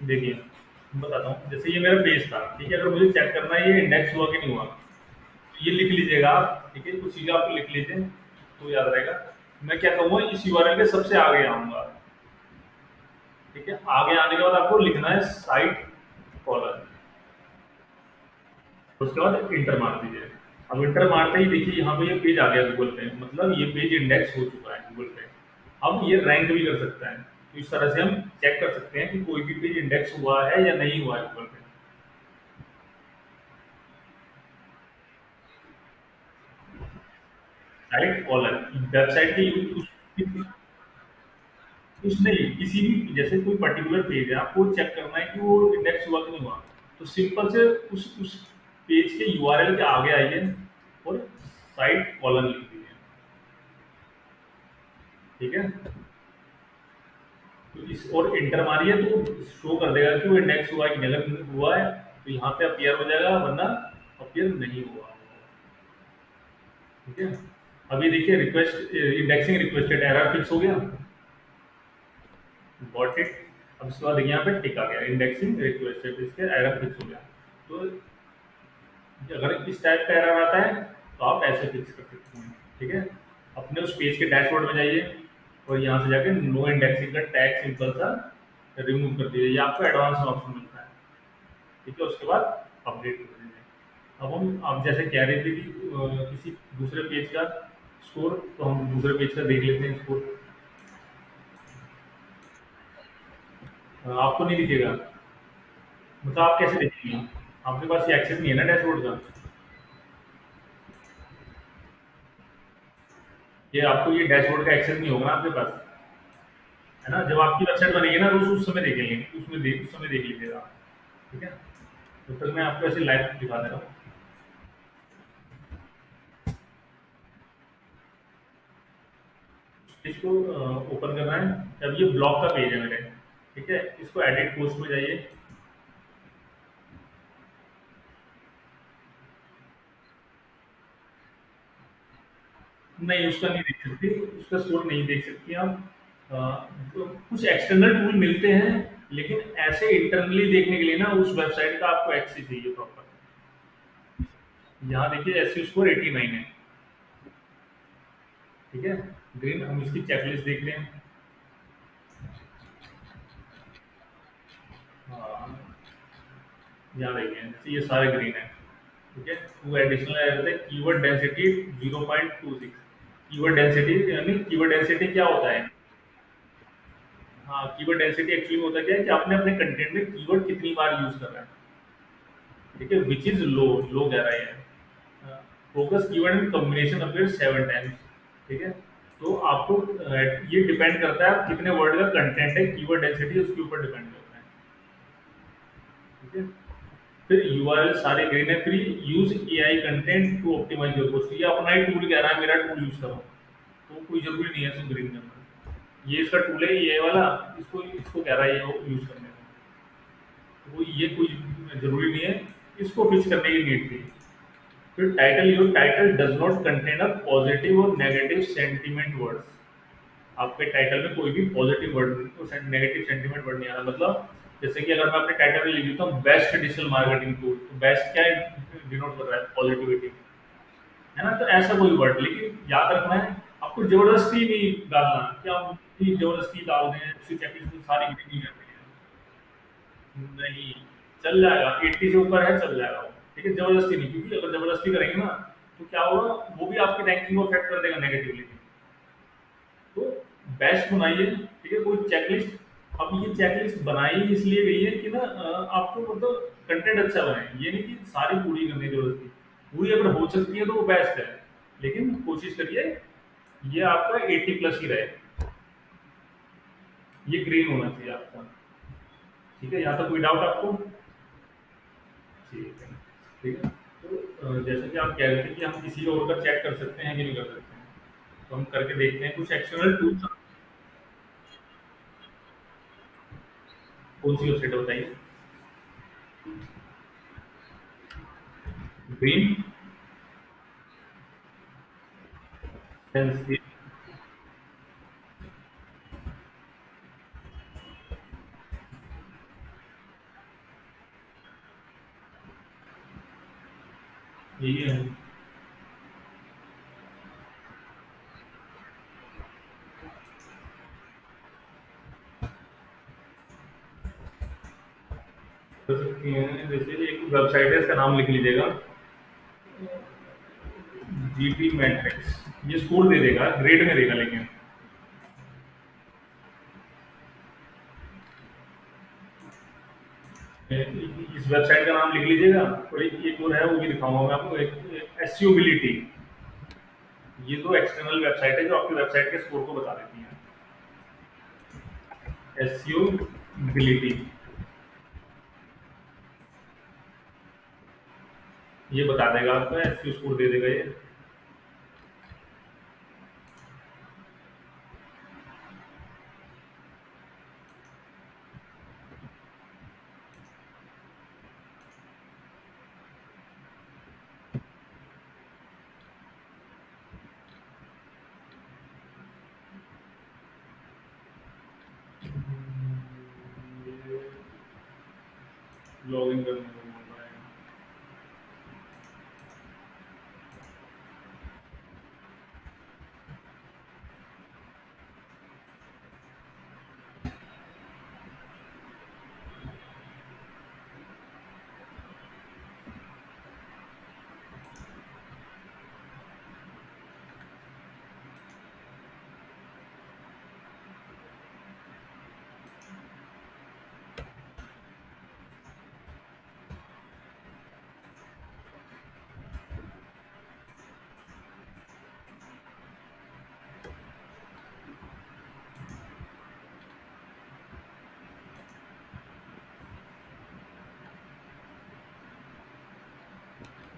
देखिए, मैं बताता हूँ, जैसे ये मेरा पेज था। ठीक है, अगर मुझे चेक करना है ये इंडेक्स हुआ कि नहीं हुआ, तो ये लिख लीजिएगा आप। ठीक है, कुछ चीज़ें आप लिख लीजिए तो याद रहेगा। मैं क्या कहूँगा, इस यूआरएल के सबसे आगे आऊँगा। ठीक है, आगे आने के बाद आपको लिखना है साइट कॉलर, उसके बाद इंटर मार दीजिए। अब इंटर मारते ही देखिए यहाँ पे ये पेज आ गया गूगल पे, मतलब ये पेज इंडेक्स हो चुका है गूगल पे। अब ये रैंक भी कर सकता है। तो इस तरह से हम चेक कर सकते हैं कि कोई भी पेज इंडेक्स हुआ है या नहीं हुआ है गूगल पे। साइट कॉलर वेबसाइट के कुछ नहीं, किसी भी जैसे कोई पर्टिकुलर पेज है, आपको चेक करना है कि वो इंडेक्स हुआ कि नहीं हुआ। तो सिंपल से उस पेज के यूआरएल के आगे आइए और साइट कॉलर लिख दीजिए। ठीक है, तो इस और इंटर मारिए तो शो कर देगा कि वो इंडेक्स हुआ है कि नहीं। अगर हुआ है तो यहाँ पे अपीयर हो जाएगा, वरना अपीयर नहीं हुआ। ठीक है, अभी देखिए request indexing requested error fix हो गया, गॉट इट। अब उसके बाद यहाँ पे टिक आ गया, इंडेक्सिंग रिक्वेस्टेड, इसके एरर फिक्स हो गया। तो अगर इस टाइप का एरर आता है तो आप ऐसे फिक्स कर सकते हैं। ठीक है, अपने उस पेज के डैशबोर्ड में जाइए और यहाँ से जाके नो इंडेक्सिंग का टैग सिंपल सा रिमूव कर दीजिए, ये आपको एडवांस में ऑप्शन मिलता है। ठीक है, उसके बाद अपडेट कर दीजिए। अब हम आप जैसे कह रहे थे कि किसी दूसरे पेज का स्कोर, तो हम दूसरे पेज का देख लेते हैं स्कोर। आपको नहीं दिखेगा, मतलब आप कैसे देखेंगे, आपके पास ये एक्सेस नहीं है ना डैशबोर्ड का। ये आपको ये डैशबोर्ड का एक्सेस नहीं होगा ना आपके पास, है ना। जब आपकी वेबसाइट बनेगी ना, रोज उस समय देखेंगे, उस समय देख लीजिएगा। ठीक है, तो तक मैं आपको ऐसे लाइव दिखा दे रहा हूँ। इसको ओपन करना है। अब ये ब्लॉग का पेज है मेरे, ठीक है, इसको एडिट पोस्ट में जाइए। नहीं, उसका नहीं देख सकती, उसका स्कोर नहीं देख सकती आप। अ, तो कुछ एक्सटर्नल टूल मिलते हैं, लेकिन ऐसे इंटरनली देखने के लिए ना उस वेबसाइट का आपको एक्सेस चाहिए प्रॉपर। यहाँ देखिए एस स्कोर 89 है, ठीक है। ग्रीन, हम इसकी चेकलिस्ट देख रहे हैं। हाँ, यहाँ देखिए जैसे ये सारे ग्रीन है, ठीक है। टू एडिशनल ऐड होते हैं, कीवर्ड डेंसिटी 0.26। कीवर्ड डेंसिटी यानी कीवर्ड डेंसिटी क्या होता है? हाँ, कीवर्ड डेंसिटी एक्चुअली होता क्या है कि आपने अपने कंटेंट में कीवर्ड कितनी बार यूज कर रहे हैं, ठीक है, विच इज लो, लो कह रहा है। फोकस कीवर्ड में कॉम्बिनेशन अपीयर 7 टाइम्स, ठीक है। तो आपको ये डिपेंड करता है आप कितने वर्ड का कंटेंट है, कीवर्ड डेंसिटी उसके ऊपर डिपेंड करता है, ठीक है। फिर यूआरएल सारे ग्रीन है, फिर use AI content to optimise your post, ये अपना ही टूल कह रहा है, मेरा टूल यूज करो, तो कोई जरूरी नहीं है इसको ग्रीन करना। ये इसका टूल है ये वाला, इसको इसको कह रहा है ये यूज करने का, तो ये कोई जरूरी नहीं है, इसको फिक्स करने की नीड थी। फिर title, your title does not contain a positive और नेगेटिव सेंटीमेंट वर्ड्स। आपके टाइटल में कोई भी positive word negative sentiment word नहीं आना, मतलब जैसे कि अगर मैं अपने टाइटल में लिख देता हूँ बेस्ट डिजिटल मार्केटिंग टूल, तो बेस्ट क्या डिनोट कर रहा है? पॉजिटिविटी, है ना। तो ऐसा कोई वर्ड, लेकिन याद रखना है आपको जबरदस्ती नहीं डालना कि आप जबरदस्ती डाल दें, उसकी चेकलिस्ट में सारी गिनती कर रही है, नहीं, चल जाएगा, 80 से ऊपर है चल जाएगा वो, ठीक है, जबरदस्ती नहीं, क्योंकि अगर जबरदस्ती करेंगे ना तो क्या होगा, वो भी आपकी रैंकिंग को अफेक्ट कर देगा नेगेटिवली। तो बेस्ट बनाइए, ठीक है, कोई चेकलिस्ट। अब ये चेकलिस्ट बनाई इसलिए गई है कि ना आपको मतलब कंटेंट अच्छा बने, ये नहीं कि सारी पूरी करने की जरूरत थी। पूरी अगर हो सकती है तो वो बेस्ट है, लेकिन कोशिश करिए ये आपका 80 प्लस ही रहे, ये ग्रीन होना चाहिए आपका, ठीक है। यहाँ तक कोई डाउट आपको? ठीक है, ठीक है। तो जैसे कि आप कह रहे थे कि हम किसी और का चेक कर सकते हैं कि नहीं कर सकते हैं, तो हम करके देखते हैं कुछ एक्सटर्नल टूल्स। कौन सी वेबसाइट है बताइए? ग्रीन सेंस, यही है। कर सकती हैं, जैसे एक वेबसाइट है, इसका नाम लिख लीजिएगा, जीटी मैट्रिक्स। ये स्कोर दे देगा, ग्रेड में देगा, लेकिन इस वेबसाइट का नाम लिख लीजिएगा। और एक और है, वो भी दिखाऊंगा मैं आपको, एक एसयूबिलिटी। ये दो एक्सटर्नल वेबसाइट है जो आपकी वेबसाइट के स्कोर को बता देती हैं। एसयूबिलिटी, ये बता देगा आपका, एसयू स्कोर दे देगा ये। लॉग इन करने को बोल रहा है।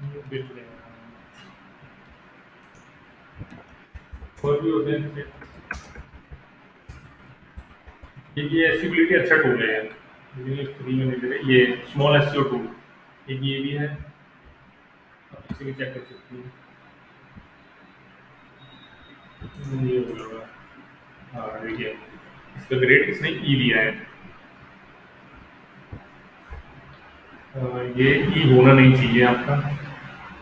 बिल्कुल और भी होते हैं जैसे ये एसिबिलिटी अच्छा टूल है यार, ये फ्री में नहीं दे रहे ये स्मॉल एसईओ टूल, एक ये भी है, आप इसे भी चेक कर सकते हैं। ये बोला, हाँ देखिए इसका ग्रेड इसने ई दिया है। ये ई होना नहीं चाहिए आपका।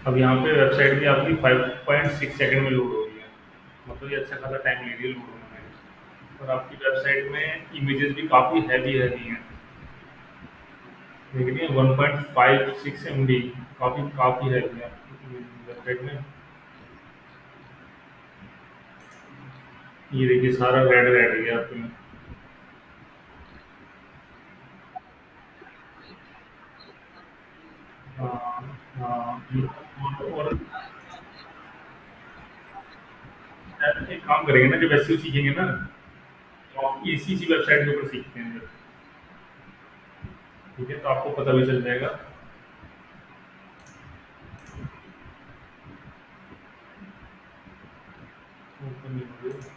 अब यहाँ पे वेबसाइट भी आपकी 5.6 सेकंड में लोड हो रही है, मतलब ये अच्छा खासा टाइम ले रही है लोड होने में। और आपकी वेबसाइट में इमेजेस भी काफ़ी हैवी हैवी हैं, देखिए 1.56 MB, काफ़ी काफ़ी हैवी है आपकी वेबसाइट में। ये देखिए सारा रेड रेड है आपके में। हाँ हाँ और एक काम करेंगे ना, जब एसईओ सीखेंगे ना, तो आप इसी इसी वेबसाइट के ऊपर सीखते हैं जब, ठीक है तो आपको पता भी चल जाएगा। ओपन नहीं हो रही।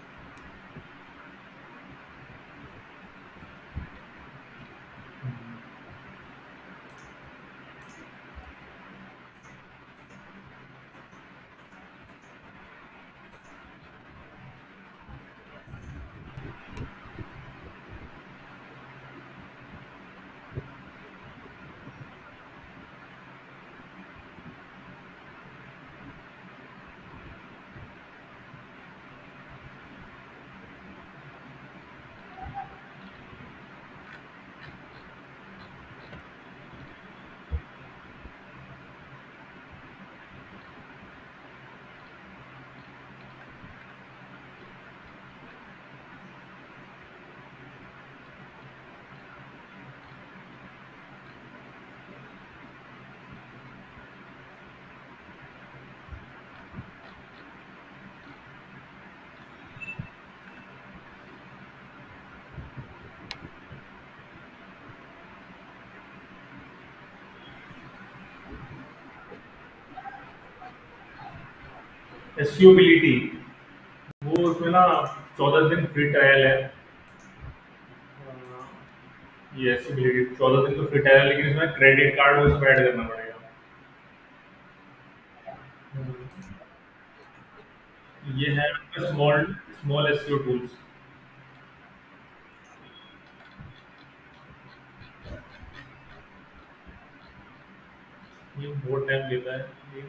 एसईओबिलिटी, वो उसमें ना 14 दिन फ्री ट्रायल है। ये एसईओबिलिटी 14 दिन तो फ्री ट्रायल है, लेकिन इसमें क्रेडिट कार्ड वो सब ऐड करना पड़ेगा। ये है स्मॉल स्मॉल एसईओ टूल्स। ये बहुत टाइम लेता है ये।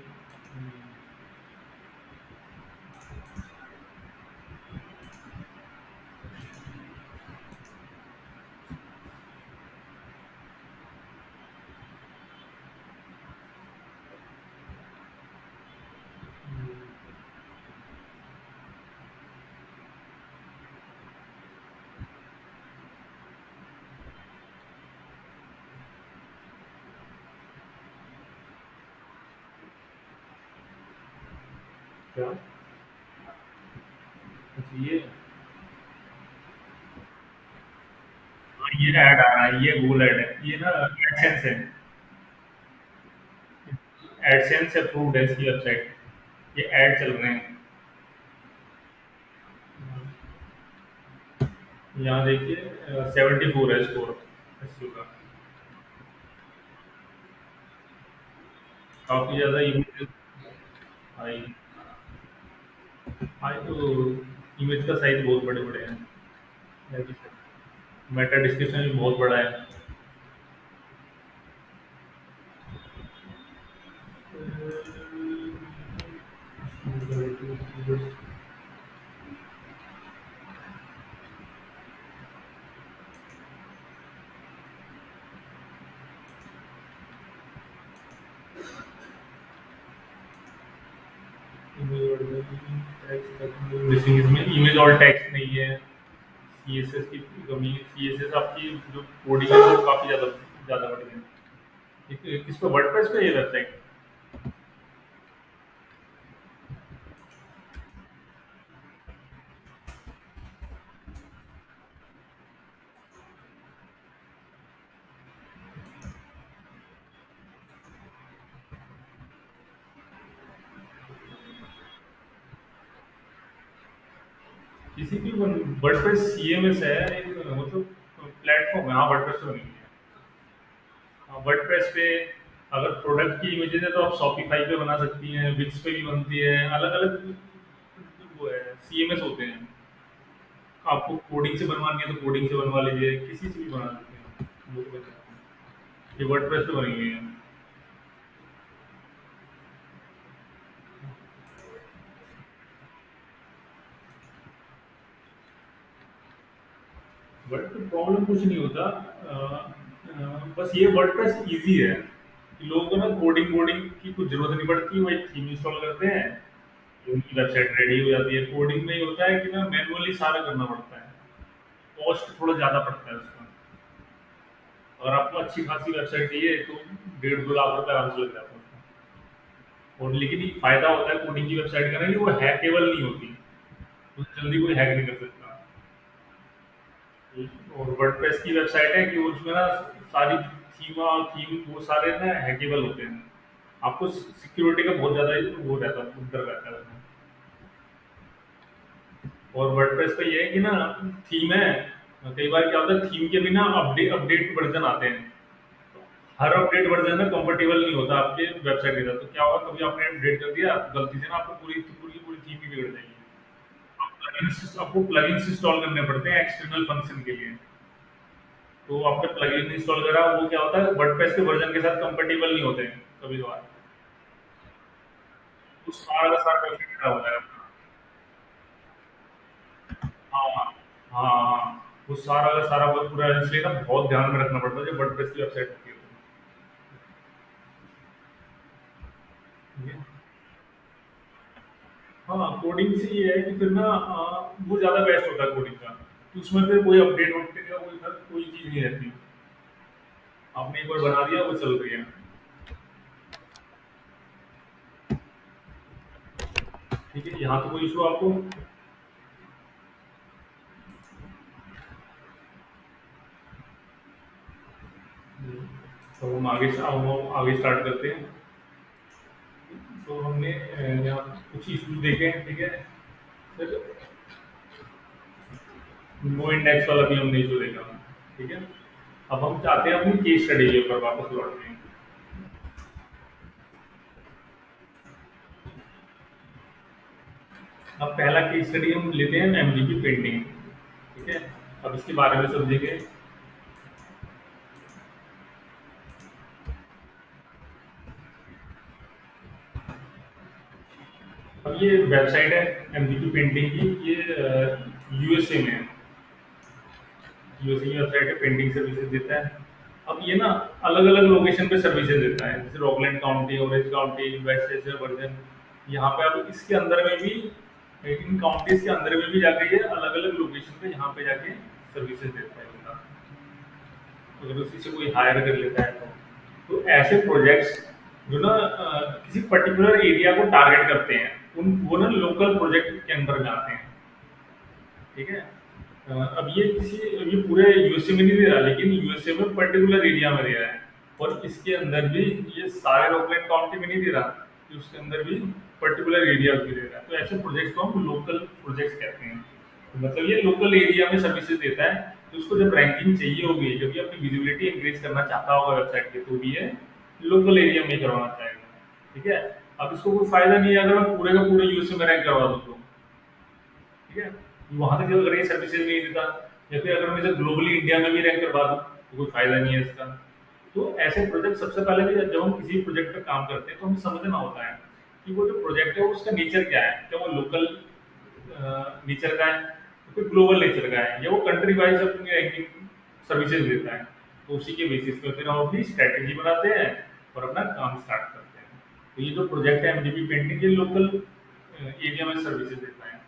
क्या? अच्छा, ये ऐड आ रहा है, ये गूगल ऐड है, ये ना एडसेंस है। एडसेंस अप्रूव्ड है इसकी वेबसाइट, ये ऐड चल रहे हैं। यहाँ देखिए 74 है स्कोर एसईओ का, काफी ज्यादा इमेज आई। आई तो इमेज का साइज बहुत बड़े बड़े हैं, मेटा डिस्क्रिप्शन भी बहुत बड़ा है। इसमें इमेज और टेक्स्ट नहीं है, सीएसएस की कमी, सीएसएस आपकी जो कोडिंग है वो काफी ज्यादा ज्यादा बढ़ गई है। किस पे, वर्डप्रेस पे ये वेबसाइट? किसी भी वर्डप्रेस सीएमएस है एक मतलब प्लेटफॉर्म है। हाँ, वर्डप्रेस तो नहीं है। हाँ, वर्डप्रेस पे अगर प्रोडक्ट की इमेजेस है तो आप शॉपिफाई पे बना सकती हैं, विक्स पे भी बनती है, अलग अलग वो है, सीएमएस होते हैं। आपको कोडिंग से बनवानी है तो कोडिंग से बनवा लीजिए, किसी से भी बना सकते हैं, वो तो बन जाता है। ये वर्डप्रेस पे बनी हुई है। वर्ड पे प्रॉब्लम कुछ नहीं होता। बस ये वर्डप्रेस इजी है कि लोगों को ना कोडिंग वोडिंग की कुछ जरूरत नहीं पड़ती, वो एक थीम इंस्टॉल करते हैं, उनकी वेबसाइट रेडी हो जाती है। कोडिंग में ये होता है कि ना मैनुअली सारा करना पड़ता है, कॉस्ट थोड़ा ज़्यादा पड़ता है उसका। अगर आपको अच्छी खासी वेबसाइट चाहिए तो 1.5-2 लाख रुपए आराम से लग जाता है उसमें। और लेकिन ये फायदा होता है कोडिंग की वेबसाइट का ना कि वो हैकेबल नहीं होती, उसे जल्दी कोई हैक नहीं कर सकता। और वर्डप्रेस की वेबसाइट है कि उसमें ना सारी थीम वो सारे ना हैकेबल होते हैं। आपको सिक्योरिटी का बहुत ज़्यादा वो रहता है, डर रहता है उसमें। और वर्डप्रेस पे ये है कि ना थीम है, कई बार क्या होता है थीम के बिना अपडेट अपडेट वर्जन आते हैं। हर अपडेट वर्जन में कंफर्टेबल नहीं होता आपके वेबसाइट के साथ, तो क्या होगा कभी आपने अपडेट कर दिया तो गलती से ना आपको पूरी पूरी की पूरी थीम ही बिगड़ जाएगी। आपको प्लगइन्स इंस्टॉल करने पड़ते हैं एक्सटर्नल फंक्शन के लिए। तो आपने प्लगइन इंस्टॉल करा, वो क्या होता है वर्डप्रेस के वर्जन के साथ कंपेटिबल नहीं होते हैं कभी कभार। तो सारा का सारा वेबसाइट खराब हो जाएगा आपका। हाँ हाँ हाँ हाँ। वो सारा का सारा वो पूरा इसलिए ना बहुत ध्यान में रखना पड़ता है जब वर्डप्रेस की वेबसाइट होती है तो। ठीक है। हाँ, कोडिंग से ये है कि फिर ना वो ज़्यादा बेस्ट होता है कोडिंग का। तो उसमें फिर कोई अपडेट वपडेट का कोई चीज़ नहीं रहती। आपने एक बार बना दिया वो चल रही है। ठीक है, यहाँ तो कोई इशू आपको। तो हम आगे स्टार्ट करते हैं। तो हमने यहाँ कुछ इशूज देखे हैं। ठीक है। फिर नो इंडेक्स वाला भी हमने इशू देखा। ठीक है। अब हम चाहते हैं अपनी केस स्टडी के ऊपर वापस लौटते हैं। अब पहला केस स्टडी हम लेते हैं एमजीपी पेंटिंग। ठीक है। अब इसके बारे में समझेंगे। अब ये वेबसाइट है एमजीपी पेंटिंग की, ये यूएसए में है। यूएसए की वेबसाइट है, पेंटिंग सर्विसेज देता है। अब ये ना अलग अलग लोकेशन पे सर्विसेज देता है, जैसे Rockland County, Orange County, West Asia version. यहाँ पे अब इसके अंदर में भी, इन काउंटीज के अंदर में भी जाके ये अलग अलग लोकेशन पे यहाँ पे जाके सर्विसेज देता है बंदा। अगर उसी से कोई हायर कर लेता है तो ऐसे प्रोजेक्ट्स जो ना किसी पर्टिकुलर एरिया को टारगेट करते हैं, उन वो ना लोकल प्रोजेक्ट के अंदर में आते हैं। ठीक है। अब ये पूरे यूएसए में नहीं दे रहा, लेकिन यूएसए में पर्टिकुलर एरिया में दे रहा है। और इसके अंदर भी ये सारे रॉकलैंड काउंटी में नहीं दे रहा, कि उसके अंदर भी पर्टिकुलर एरिया भी दे रहा है। तो ऐसे प्रोजेक्ट्स को हम लोकल प्रोजेक्ट्स कहते हैं। तो मतलब ये लोकल एरिया में सर्विसेज देता है। तो उसको जब रैंकिंग चाहिए होगी, जब ये अपनी विजिबिलिटी इंक्रीज करना चाहता होगा वेबसाइट के, तो भी ये लोकल एरिया में ही करवाना चाहेगा। ठीक है। अब इसको कोई फायदा नहीं है अगर मैं पूरे का पूरे यूएसए में रैंक करवा दूँ तो। ठीक है। वहां तक अगर ये सर्विसेज नहीं देता, या फिर अगर मैं इसे ग्लोबली इंडिया में भी रैंक करवा दूं तो कोई फायदा नहीं है इसका। तो ऐसे प्रोजेक्ट सबसे पहले भी जब हम किसी प्रोजेक्ट पे काम करते हैं तो हमें समझना होता है कि वो जो प्रोजेक्ट है उसका नेचर क्या है। क्या वो लोकल नेचर का है, या फिर ग्लोबल नेचर का है, या वो कंट्री वाइज अपनी रैंकिंग सर्विसेज देता है। तो उसी के बेसिस पे फिर हम अपनी स्ट्रेटेजी बनाते हैं और अपना काम स्टार्ट करते हैं। तो ये जो प्रोजेक्ट है एमजीपी पेंटिंग, ये लोकल एरिया में सर्विसेज देता है।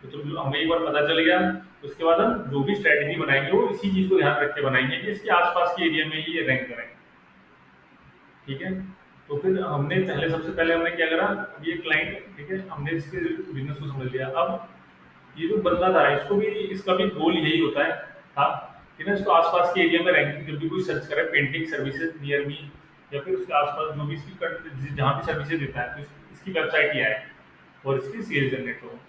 तो जब हमें एक बार पता चल गया, तो उसके बाद हम जो भी स्ट्रेटेजी बनाएंगे वो इसी चीज को ध्यान रख के बनाएंगे कि इसके आसपास के एरिया में ही ये रैंक करें। ठीक है। तो फिर हमने पहले सबसे पहले हमने क्या करा, अब ये क्लाइंट, ठीक है, हमने इसके बिजनेस को समझ लिया। अब ये जो बंदा था इसको भी, इसका भी गोल यही होता है था कि ना इसको आसपास के एरिया में रैंकिंग, जब भी कोई सर्च करे पेंटिंग सर्विसेज नियर मी, या फिर उसके आसपास जो भी इसकी जहाँ भी सर्विसेज देता है, तो इसकी वेबसाइट ही आए और इसकी सेल जनरेट हो।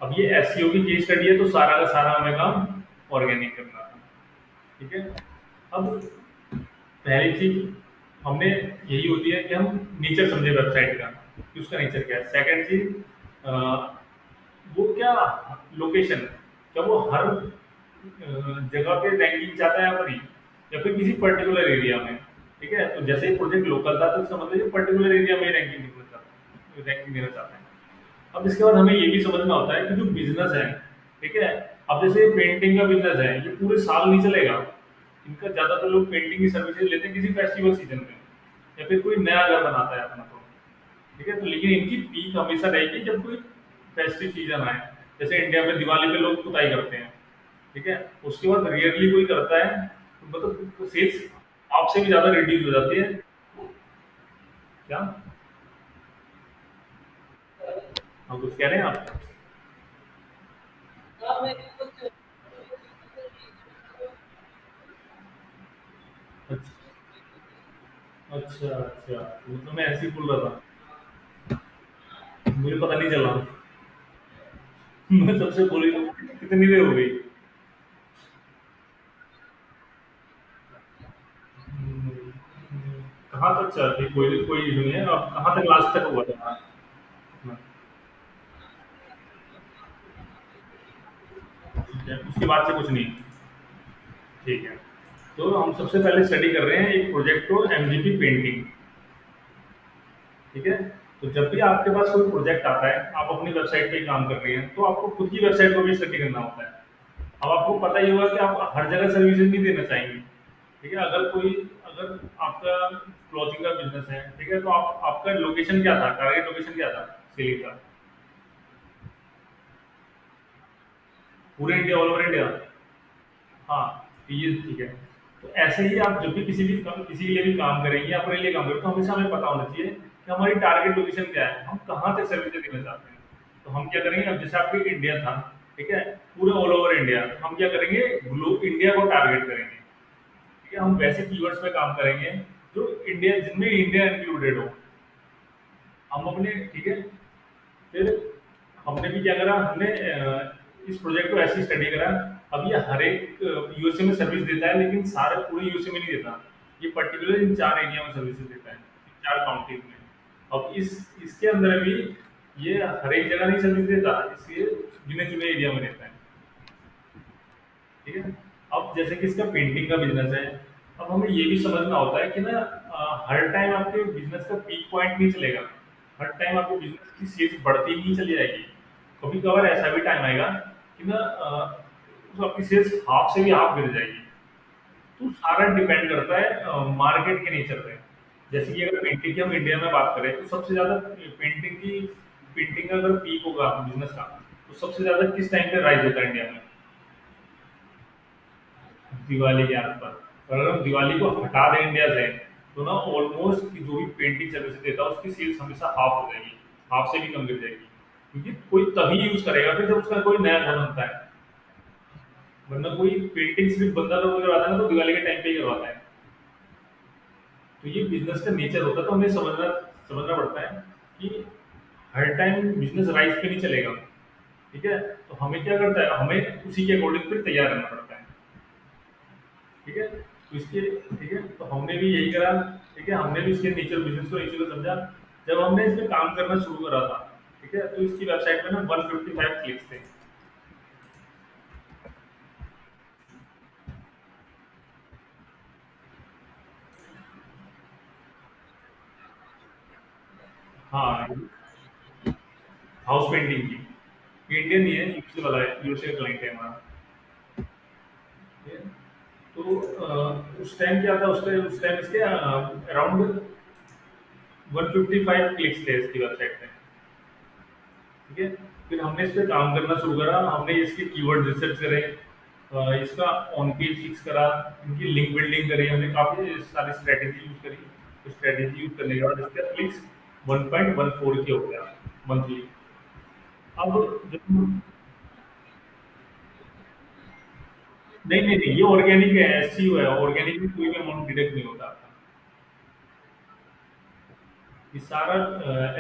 अब ये एसईओ की केस स्टडी है, तो सारा का सारा हमें काम ऑर्गेनिक करना था। ठीक है। अब पहली चीज हमने यही होती है कि हम नेचर समझे वेबसाइट का कि उसका नेचर क्या है। सेकंड चीज वो क्या लोकेशन, क्या वो हर जगह पे रैंकिंग चाहता है अपनी, या फिर किसी पर्टिकुलर एरिया में। ठीक है। तो जैसे ही प्रोजेक्ट लोकल था, तो इसका मतलब ये पर्टिकुलर एरिया में रैंकिंग देना चाहता है, रैंकिंग देना चाहता है। अब इसके बाद हमें ये भी समझना होता है कि जो बिजनेस है, ठीक है, अब जैसे पेंटिंग का बिजनेस है, ये पूरे साल नहीं चलेगा। इनका ज्यादातर लोग पेंटिंग की सर्विसेज लेते हैं किसी फेस्टिवल सीजन में, या फिर कोई नया घर बनाता है अपना तो। ठीक है। तो लेकिन इनकी पीक हमेशा रहेगी जब कोई फेस्टिव सीजन आए। जैसे इंडिया में दिवाली पे लोग पुताई करते हैं। ठीक है। उसके बाद रियरली कोई करता है, तो मतलब सेल्स आपसे भी ज्यादा रिड्यूस हो जाती है। क्या? हम कुछ कह रहे हैं आप? अच्छा, अच्छा, अच्छा, तो मैं ऐसे ही बोल रहा था, मुझे पता नहीं चला। मैं सबसे बोली कितनी देर हो गई? कहाँ तक चलती, कोई कोई इशू नहीं है। अब कहाँ तक लास्ट तक हुआ था? हाँ, ठीक है, उसके बाद से कुछ नहीं। ठीक है। तो हम सबसे पहले स्टडी कर रहे हैं एक प्रोजेक्ट को, एमजीपी पेंटिंग। ठीक है। तो जब भी आपके पास कोई प्रोजेक्ट आता है, आप अपनी वेबसाइट पे काम कर रहे हैं, तो आपको खुद की वेबसाइट को भी स्टडी करना होता है। अब आपको पता ही होगा कि आप हर जगह सर्विसेज नहीं देना चाहेंगे। ठीक है। अगर आपका क्लॉथिंग का बिजनेस है, ठीक है, तो आप आपका लोकेशन क्या था, टारगेट लोकेशन क्या था सेलिंग का? पूरे इंडिया, ऑल ओवर इंडिया? हाँ, तो ये ठीक है। तो ऐसे ही आप जब भी किसी के लिए भी काम करेंगे या अपने लिए काम करेंगे, तो हमेशा हमें पता होना चाहिए कि हमारी टारगेट लोकेशन क्या है, हम कहाँ तक सर्विसेज देना चाहते हैं। तो हम क्या करेंगे, अब जैसे आपके इंडिया था, ठीक है, पूरे ऑल ओवर इंडिया, हम क्या करेंगे, ग्लो इंडिया को टारगेट करेंगे। ठीक है। हम वैसे कीवर्ड्स पे काम करेंगे जो इंडिया, जिनमें इंडिया इंक्लूडेड हो। हम अपने, ठीक है, फिर हमने भी क्या करा, हमने इस प्रोजेक्ट को ऐसे स्टडी करा। अब ये हर एक यूएसए में सर्विस देता है, लेकिन सारे पूरे यूएसए में नहीं देता। ये पर्टिकुलर इन 4 एरिया में सर्विसेज देता है, इन 4 काउंटीज में। अब इस इसके अंदर भी ये हर एक जगह नहीं सर्विस देता, इसलिए गिने चुने एरिया में देता है। ठीक है। अब जैसे कि इसका पेंटिंग का बिजनेस है, अब हमें ये भी समझना होता है कि ना हर टाइम आपके बिजनेस का पीक पॉइंट नहीं चलेगा। हर टाइम आपके बिजनेस की सेल्स बढ़ती ही नहीं चली जाएगी। कभी कभार ऐसा भी टाइम आएगा कि ना तो आपकी सेल्स हाफ से भी हाफ गिर जाएगी। तो सारा डिपेंड करता है मार्केट के नेचर पे। जैसे कि अगर पेंटिंग की हम इंडिया में बात करें, तो सबसे ज्यादा पेंटिंग का अगर पीक होगा बिजनेस का, तो सबसे ज्यादा किस टाइम पे राइज होता है इंडिया में? दिवाली के आसपास। और अगर हम दिवाली को हटा दें इंडिया से, तो ना ऑलमोस्ट जो भी पेंटिंग सर्विस देता है उसकी सेल्स हमेशा हाफ हो जाएगी, हाफ से भी कम गिर जाएगी। क्योंकि कोई तभी यूज करेगा फिर जब उसका कोई नया घर बनता है। वरना कोई पेंटिंग सिर्फ बंदा लोग करवाता है ना, तो दिवाली के टाइम पे ही करवाता है। तो ये बिजनेस का नेचर होता है, तो हमें समझना समझना पड़ता है कि हर टाइम बिजनेस राइज पे नहीं चलेगा। ठीक है। तो हमें क्या करता है, हमें उसी के अकॉर्डिंग फिर तैयार रहना पड़ता है। ठीक है। तो इसके, ठीक है, तो हमने भी यही करा। ठीक है। हमने भी इसके नेचर, बिजनेस को नेचर को समझा। जब हमने इस पे काम करना शुरू करा था, ठीक है, तो इसकी वेबसाइट पे ना 155 क्लिक्स थे। हाँ, हाउस पेंटिंग की। ये इंडियन नहीं है, यूएसए वाला है, यूएसए का क्लाइंट है हमारा। ठीक है। तो उस टाइम क्या था, उस टाइम इसके अराउंड 155 क्लिक्स थे इसकी वेबसाइट पे। ठीक है। फिर हमने इस पे काम करना शुरू करा, हमने इसके कीवर्ड रिसर्च करे, इसका ऑन पेज फिक्स करा, इनकी लिंक बिल्डिंग करी, हमने काफ़ी सारी स्ट्रेटेजी यूज़ करी। स्ट्रेटेजी यूज़ करने के बाद इसका क्लिक्स 1.14 के हो गया मंथली। अब जब, नहीं, नहीं, नहीं, ये ऑर्गेनिक है, एसईओ है, ऑर्गेनिक में कोई भी अमाउंट डिडक्ट नहीं होता आपका। ये सारा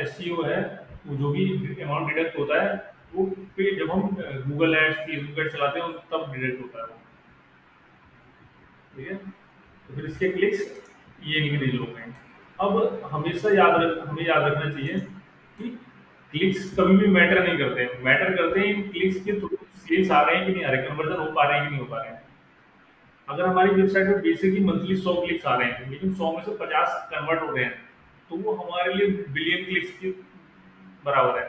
एसईओ है, वो जो भी अमाउंट डिडक्ट होता है, वो पेज जब हम गूगल एड्स, फेसबुक एड्स चलाते हैं तब डिटेक्ट होता है वो। ठीक है, तो फिर इसके क्लिक्स ये इंक्रीज हो गए। अब हमें याद रखना चाहिए कि क्लिक्स कभी भी मैटर नहीं करते हैं, मैटर करते हैं क्लिक्स के थ्रू सेल्स आ रहे हैं कि नहीं आ रहे, कन्वर्जन हो पा रहे हैं कि नहीं हो पा रहे हैं। अगर हमारी वेबसाइट पे बेसिकली मंथली 100 क्लिक्स आ रहे हैं लेकिन 100 में से 50 कन्वर्ट हो रहे हैं, तो वो हमारे लिए बिलियन क्लिक्स के बराबर है।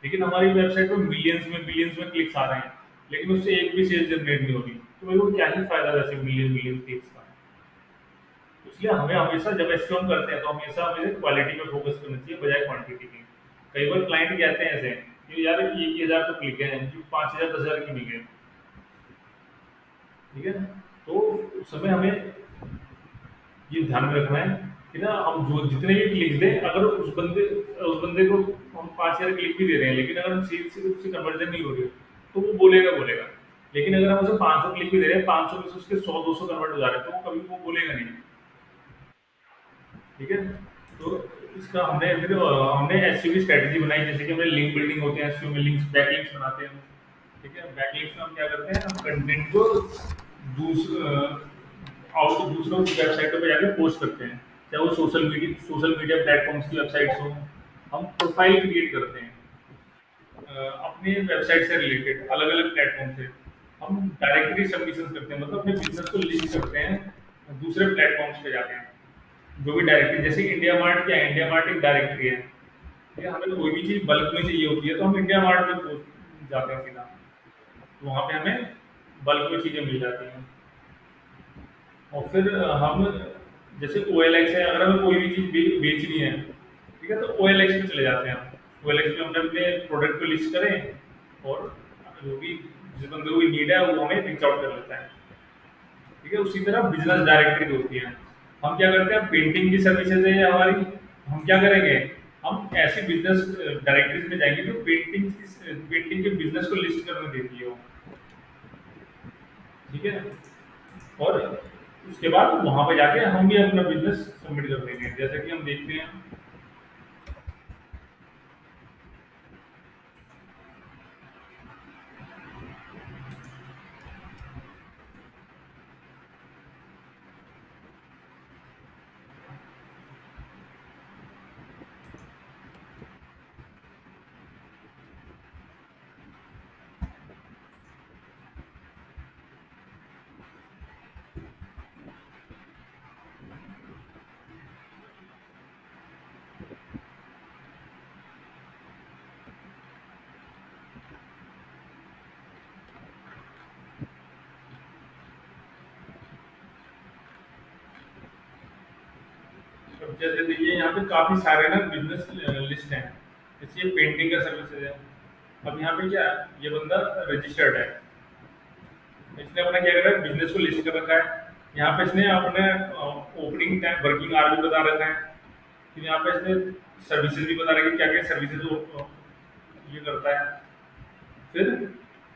लेकिन हमारी वेबसाइट पे मिलियंस में क्लिक्स आ रहे हैं लेकिन उससे एक भी सेल जनरेट नहीं हो रही, तो भाई वो क्या ही फायदा वैसे मिलियन मिलियन क्लिक्स का। इसलिए हमें हमेशा जब एसईओ करते हैं तो हमेशा हमें क्वालिटी पे फोकस करना चाहिए बजाय क्वांटिटी के। कई बार क्लाइंट कहते हैं ऐसे कि यार ये 1,000 तो क्लिक है, 5,000 10,000 की नहीं है। ठीक है, तो उस समय हमें ये ध्यान में रखना है कि ना हम जो जितने भी क्लिक दें, अगर उस बंदे को हम 5,000 क्लिक भी दे रहे हैं लेकिन अगर हम सेल से उससे कन्वर्जन नहीं हो रही है, तो वो बोलेगा। लेकिन अगर हम उसे 500 क्लिक भी दे रहे हैं, 500 में से उसके 100 200 कन्वर्ट हो जा रहे हैं, तो वो कभी वो बोलेगा नहीं। ठीक है, तो इसका हमने एसईओ की स्ट्रेटजी बनाई, जैसे कि हमें लिंक बिल्डिंग होते हैं एसईओ में, लिंक्स बैकलिंक्स बनाते हैं। ठीक है, बैकलिंक्स में हम क्या करते हैं, हम कंटेंट को दूसरों की वेबसाइटों पे जाके पोस्ट करते हैं, चाहे वो सोशल मीडिया प्लेटफॉर्म्स की वेबसाइट्स हो। हम प्रोफाइल क्रिएट करते हैं अपनी वेबसाइट से रिलेटेड अलग अलग प्लेटफॉर्म से। हम डायरेक्टली सबमिशन करते हैं, मतलब अपने बिजनेस को लिंक करते हैं दूसरे प्लेटफॉर्म्स पे जाके। जो भी डायरेक्टरी, जैसे इंडिया मार्ट क्या है, इंडिया मार्ट एक डायरेक्टरी है। ठीक है, हमें कोई भी चीज़ बल्क में चाहिए होती है तो हम इंडिया मार्ट में जाते हैं सीधा, तो वहाँ पे हमें बल्क में चीज़ें मिल जाती हैं। और फिर हम जैसे OLX है, अगर हमें कोई भी चीज़ बेचनी है, ठीक है, तो OLX पे चले जाते हैं हम। OLX पे हमने अपने प्रोडक्ट को लिस्ट करें और जो भी जिस बंदे को भी नीड है वो हमें रीच आउट कर लेता है। ठीक है, उसी तरह बिजनेस डायरेक्टरी होती है। हम क्या करते हैं, पेंटिंग की सर्विसेज है हमारी, हम क्या करेंगे, हम ऐसी बिजनेस डायरेक्टरीज में जाएंगे जो पेंटिंग के बिजनेस को लिस्ट करने देती है वो। ठीक है, और उसके बाद वहां पे जाके हम भी अपना बिजनेस सबमिट कर देंगे, जैसे कि हम देखते हैं। अब जैसे देखिए यहाँ पे काफी सारे ना बिजनेस लिस्ट हैं, जैसे ये पेंटिंग का सर्विसेज है। अब यहाँ पे क्या है, ये बंदा रजिस्टर्ड है, इसने अपना क्या करा है, बिजनेस को लिस्ट कर रखा है। यहाँ पे इसने अपने ओपनिंग टाइम वर्किंग आवर भी बता रखा है। फिर यहाँ पे इसने सर्विसेज भी बता रखी है, क्या क्या सर्विसेज ये करता है। फिर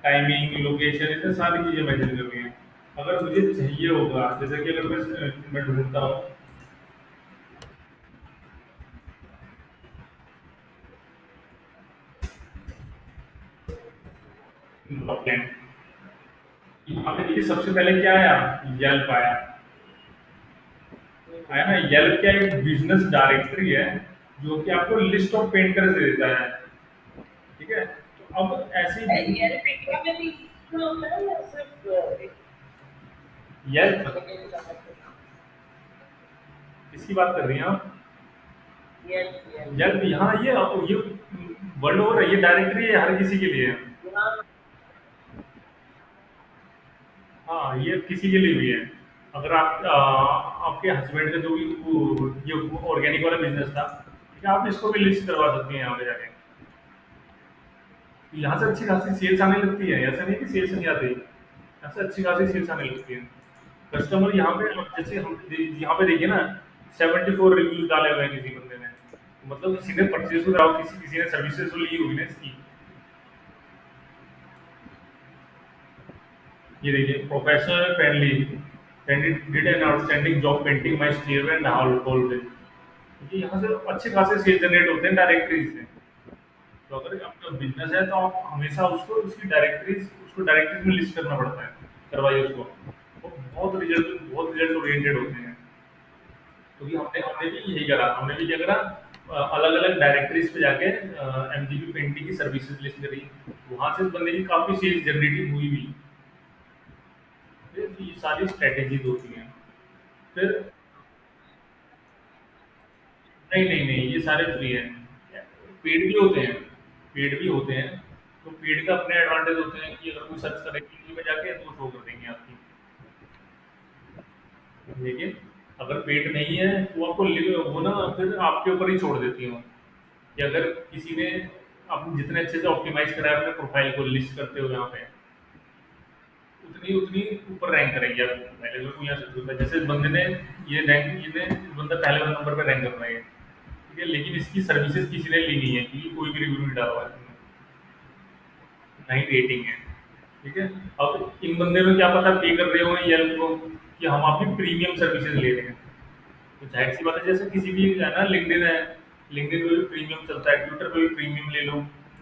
टाइमिंग, लोकेशन, इसमें सारी चीजें मेंशन करनी है। अगर मुझे चाहिए होगा, जैसे कि अगर मैं ढूंढता हूँ प्लान, यहाँ पे देखिए सबसे पहले क्या आया, येल्प आया। है ना, येल्प क्या एक बिजनेस डायरेक्टरी है जो कि आपको लिस्ट ऑफ पेंटर्स दे देता है। ठीक है, तो अब ऐसी येल्प किसकी बात कर रही हैं आप? येल्प, यहाँ ये वर्ल्ड ओवर है, ये डायरेक्टरी है हर किसी के लिए है। हाँ, ये किसी के लिए भी है। अगर आपके हस्बैंड का जो भी ये ऑर्गेनिक वाला बिजनेस था, ठीक है, आप इसको भी लिस्ट करवा सकती हैं यहाँ पे जाके। यहाँ से अच्छी खासी सेल्स आने लगती है, ऐसा नहीं कि सेल्स नहीं आती, यहाँ से अच्छी खासी सेल्स आने लगती है। कस्टमर यहाँ पे जैसे यहाँ पे देखिए ना, 74 रिव्यूज डाले हुए हैं किसी बंदे ने, मतलब किसी ने परचेज करा हो, किसी ने सर्विसेज तो ली होगी ना इसकी। ये देखिए, professional friendly did an outstanding job painting my stair and hall hold. ये यहाँ से अच्छे खासे सेल जनरेट होते हैं डायरेक्टरी से। तो अगर आपका बिजनेस है तो आप हमेशा उसको उसको डायरेक्टरीज में लिस्ट करना पड़ता है, करवाइए उसको। वो बहुत रिजल्ट ओरिएंटेड होते हैं। क्योंकि हमने हमने भी यही करा, हमने भी क्या करा, अलग अलग डायरेक्टरीज पे जाके एमजीपी पेंटिंग की सर्विसेज लिस्ट करी, वहां से बंदे की काफी सेल्स जनरेटिंग हुई भी। फिर ये सारी स्ट्रेटेजीज होती हैं। फिर नहीं नहीं नहीं, ये सारे फ्री हैं। पेड भी होते हैं, पेड भी होते हैं। तो पेड का अपने एडवांटेज होते हैं कि अगर कोई सर्च करेगा Google पे जाके तो शो कर देंगे आपकी। लेकिन अगर पेड नहीं है तो आपको वो ना फिर आपके ऊपर ही छोड़ देती हूँ कि अगर किसी ने आप जितने अच्छे से ऑप्टिमाइज करा है अपने प्रोफाइल को लिस्ट करते हो यहाँ पे, उतनी उतनी ऊपर रैंक करेंगे आप पहले लोग यहाँ से। जैसे बंदे ने ये बंदा पहले नंबर पे रैंक कर रहा है, ठीक है, लेकिन इसकी सर्विसेज किसी ने ली नहीं है क्योंकि कोई भी रिव्यू नहीं डाला हुआ है इसने, ना ही रेटिंग है। ठीक है। अब इन बंदे में क्या पता पे कर रहे हो येल्प को कि हम आपकी प्रीमियम सर्विसेज ले रहे हैं। तो जाहिर सी बात है, जैसे किसी भी है ना, लिंक्डइन है, लिंक्डइन पे भी प्रीमियम चलता है, ट्विटर पे भी प्रीमियम ले लो,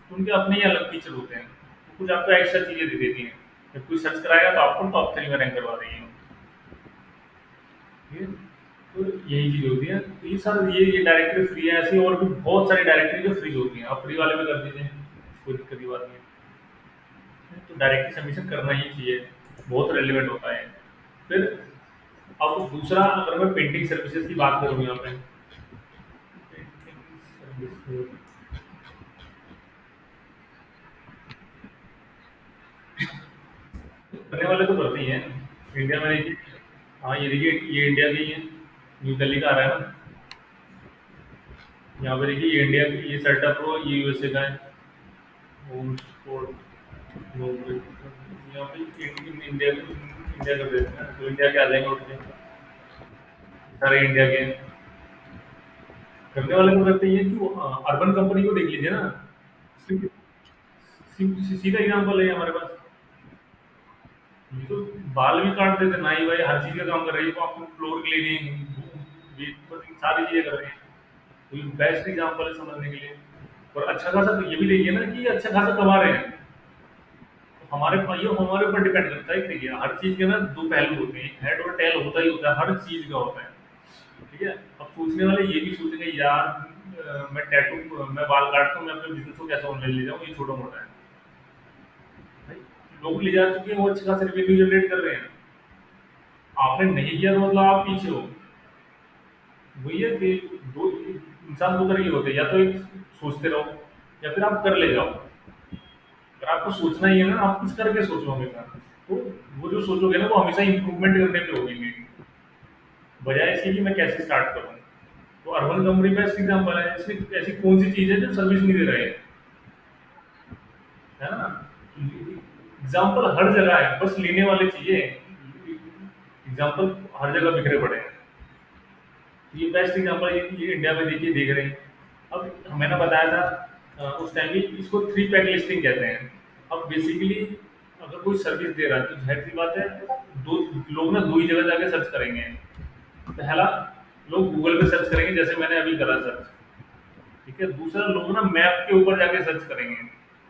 तो उनके अपने ही अलग फीचर होते हैं, तो कुछ आपको एक्स्ट्रा चीजें दे देती हैं। जब कोई सर्च कराएगा तो आपको टॉप 3 में रैंक करवा देंगे। ठीक है। तो यही चीज होती है। तो ये सर ये डायरेक्टरी फ्री है, ऐसी और भी बहुत सारी डायरेक्टरी जो फ्री होती हैं, आप फ्री वाले में कर दीजिए, कोई दिक्कत की बात नहीं है। तो डायरेक्टरी सबमिशन करना ही चाहिए, बहुत रेलिवेंट होता है। फिर अब दूसरा, अगर मैं पेंटिंग सर्विसेज की बात करूँ यहाँ पे, पेंटिंग सर्विसेज करने वाले तो करते ही हैं। इंडिया में देखिए, हाँ ये देखिए, ये इंडिया की है, न्यू दिल्ली का आ रहा है ना, यहाँ पे देखिए ये इंडिया की, ये सेटअप प्रो, ये यूएसए का है। होम स्पोर्ट यहाँ पे इंडिया कर देते हैं तो इंडिया के आ जाएंगे उठ के, सारे इंडिया के हैं। करने वाले को करते ही हैं कि अर्बन कंपनी को देख लीजिए ना। सिर्फ सीधा एग्जाम्पल है हमारे पास। ये तो बाल भी काट देते नाई भाई, हर चीज का काम कर रही है, वो आपको फ्लोर क्लीनिंग, ये सारी चीजें कर रहे हैं। तो ये बेस्ट एग्जाम्पल है समझने के लिए। और अच्छा खासा तो ये भी देखिए ना कि ये अच्छा खासा कमा रहे हैं। तो हमारे ऊपर डिपेंड करता है कि देखिए हर चीज के ना दो पहलू होते हैं, हेड और टेल होता ही होता है, हर चीज का होता है। ठीक है। अब सोचने वाले ये भी सोचेंगे यार, मैं बाल काटता हूँ, मैं अपने बिजनेस को कैसे ऑनलाइन ले जाऊँ, ये छोटा मोटा है भाई। लोग ले जा चुके हैं, वो अच्छे खासे रेवेन्यू जनरेट कर रहे हैं। आपने नहीं किया तो मतलब आप पीछे हो। वही है कि दो इंसान दो तरह के होते हैं, या तो एक सोचते रहो या फिर आप कर ले जाओ। अगर आपको सोचना ही है ना, आप कुछ करके सोचो हमेशा। तो वो जो सोचोगे ना, वो हमेशा इंप्रूवमेंट करने पे होगी, बजाय इसके कि मैं कैसे स्टार्ट करूँ। तो अर्बन कंपनी बेस्ट एग्जाम्पल है, इसमें ऐसी कौन सी चीज है जो सर्विस नहीं दे रहा है ना। एग्जाम्पल हर जगह है, बस लेने वाले चाहिए। एग्जाम्पल हर जगह बिखरे पड़े हैं। ये बेस्ट एग्जांपल ये इंडिया में देखिए देख रहे हैं। अब मैंने बताया था उस टाइम भी, इसको थ्री पैक लिस्टिंग कहते हैं। अब बेसिकली अगर कोई सर्विस दे रहा है तो जाहिर सी बात है, दो लोग ना दो ही जगह जाके सर्च करेंगे। पहला, लोग गूगल पे सर्च करेंगे जैसे मैंने अभी करा सर्च। ठीक है। दूसरा, लोग ना मैप के ऊपर जाके सर्च करेंगे।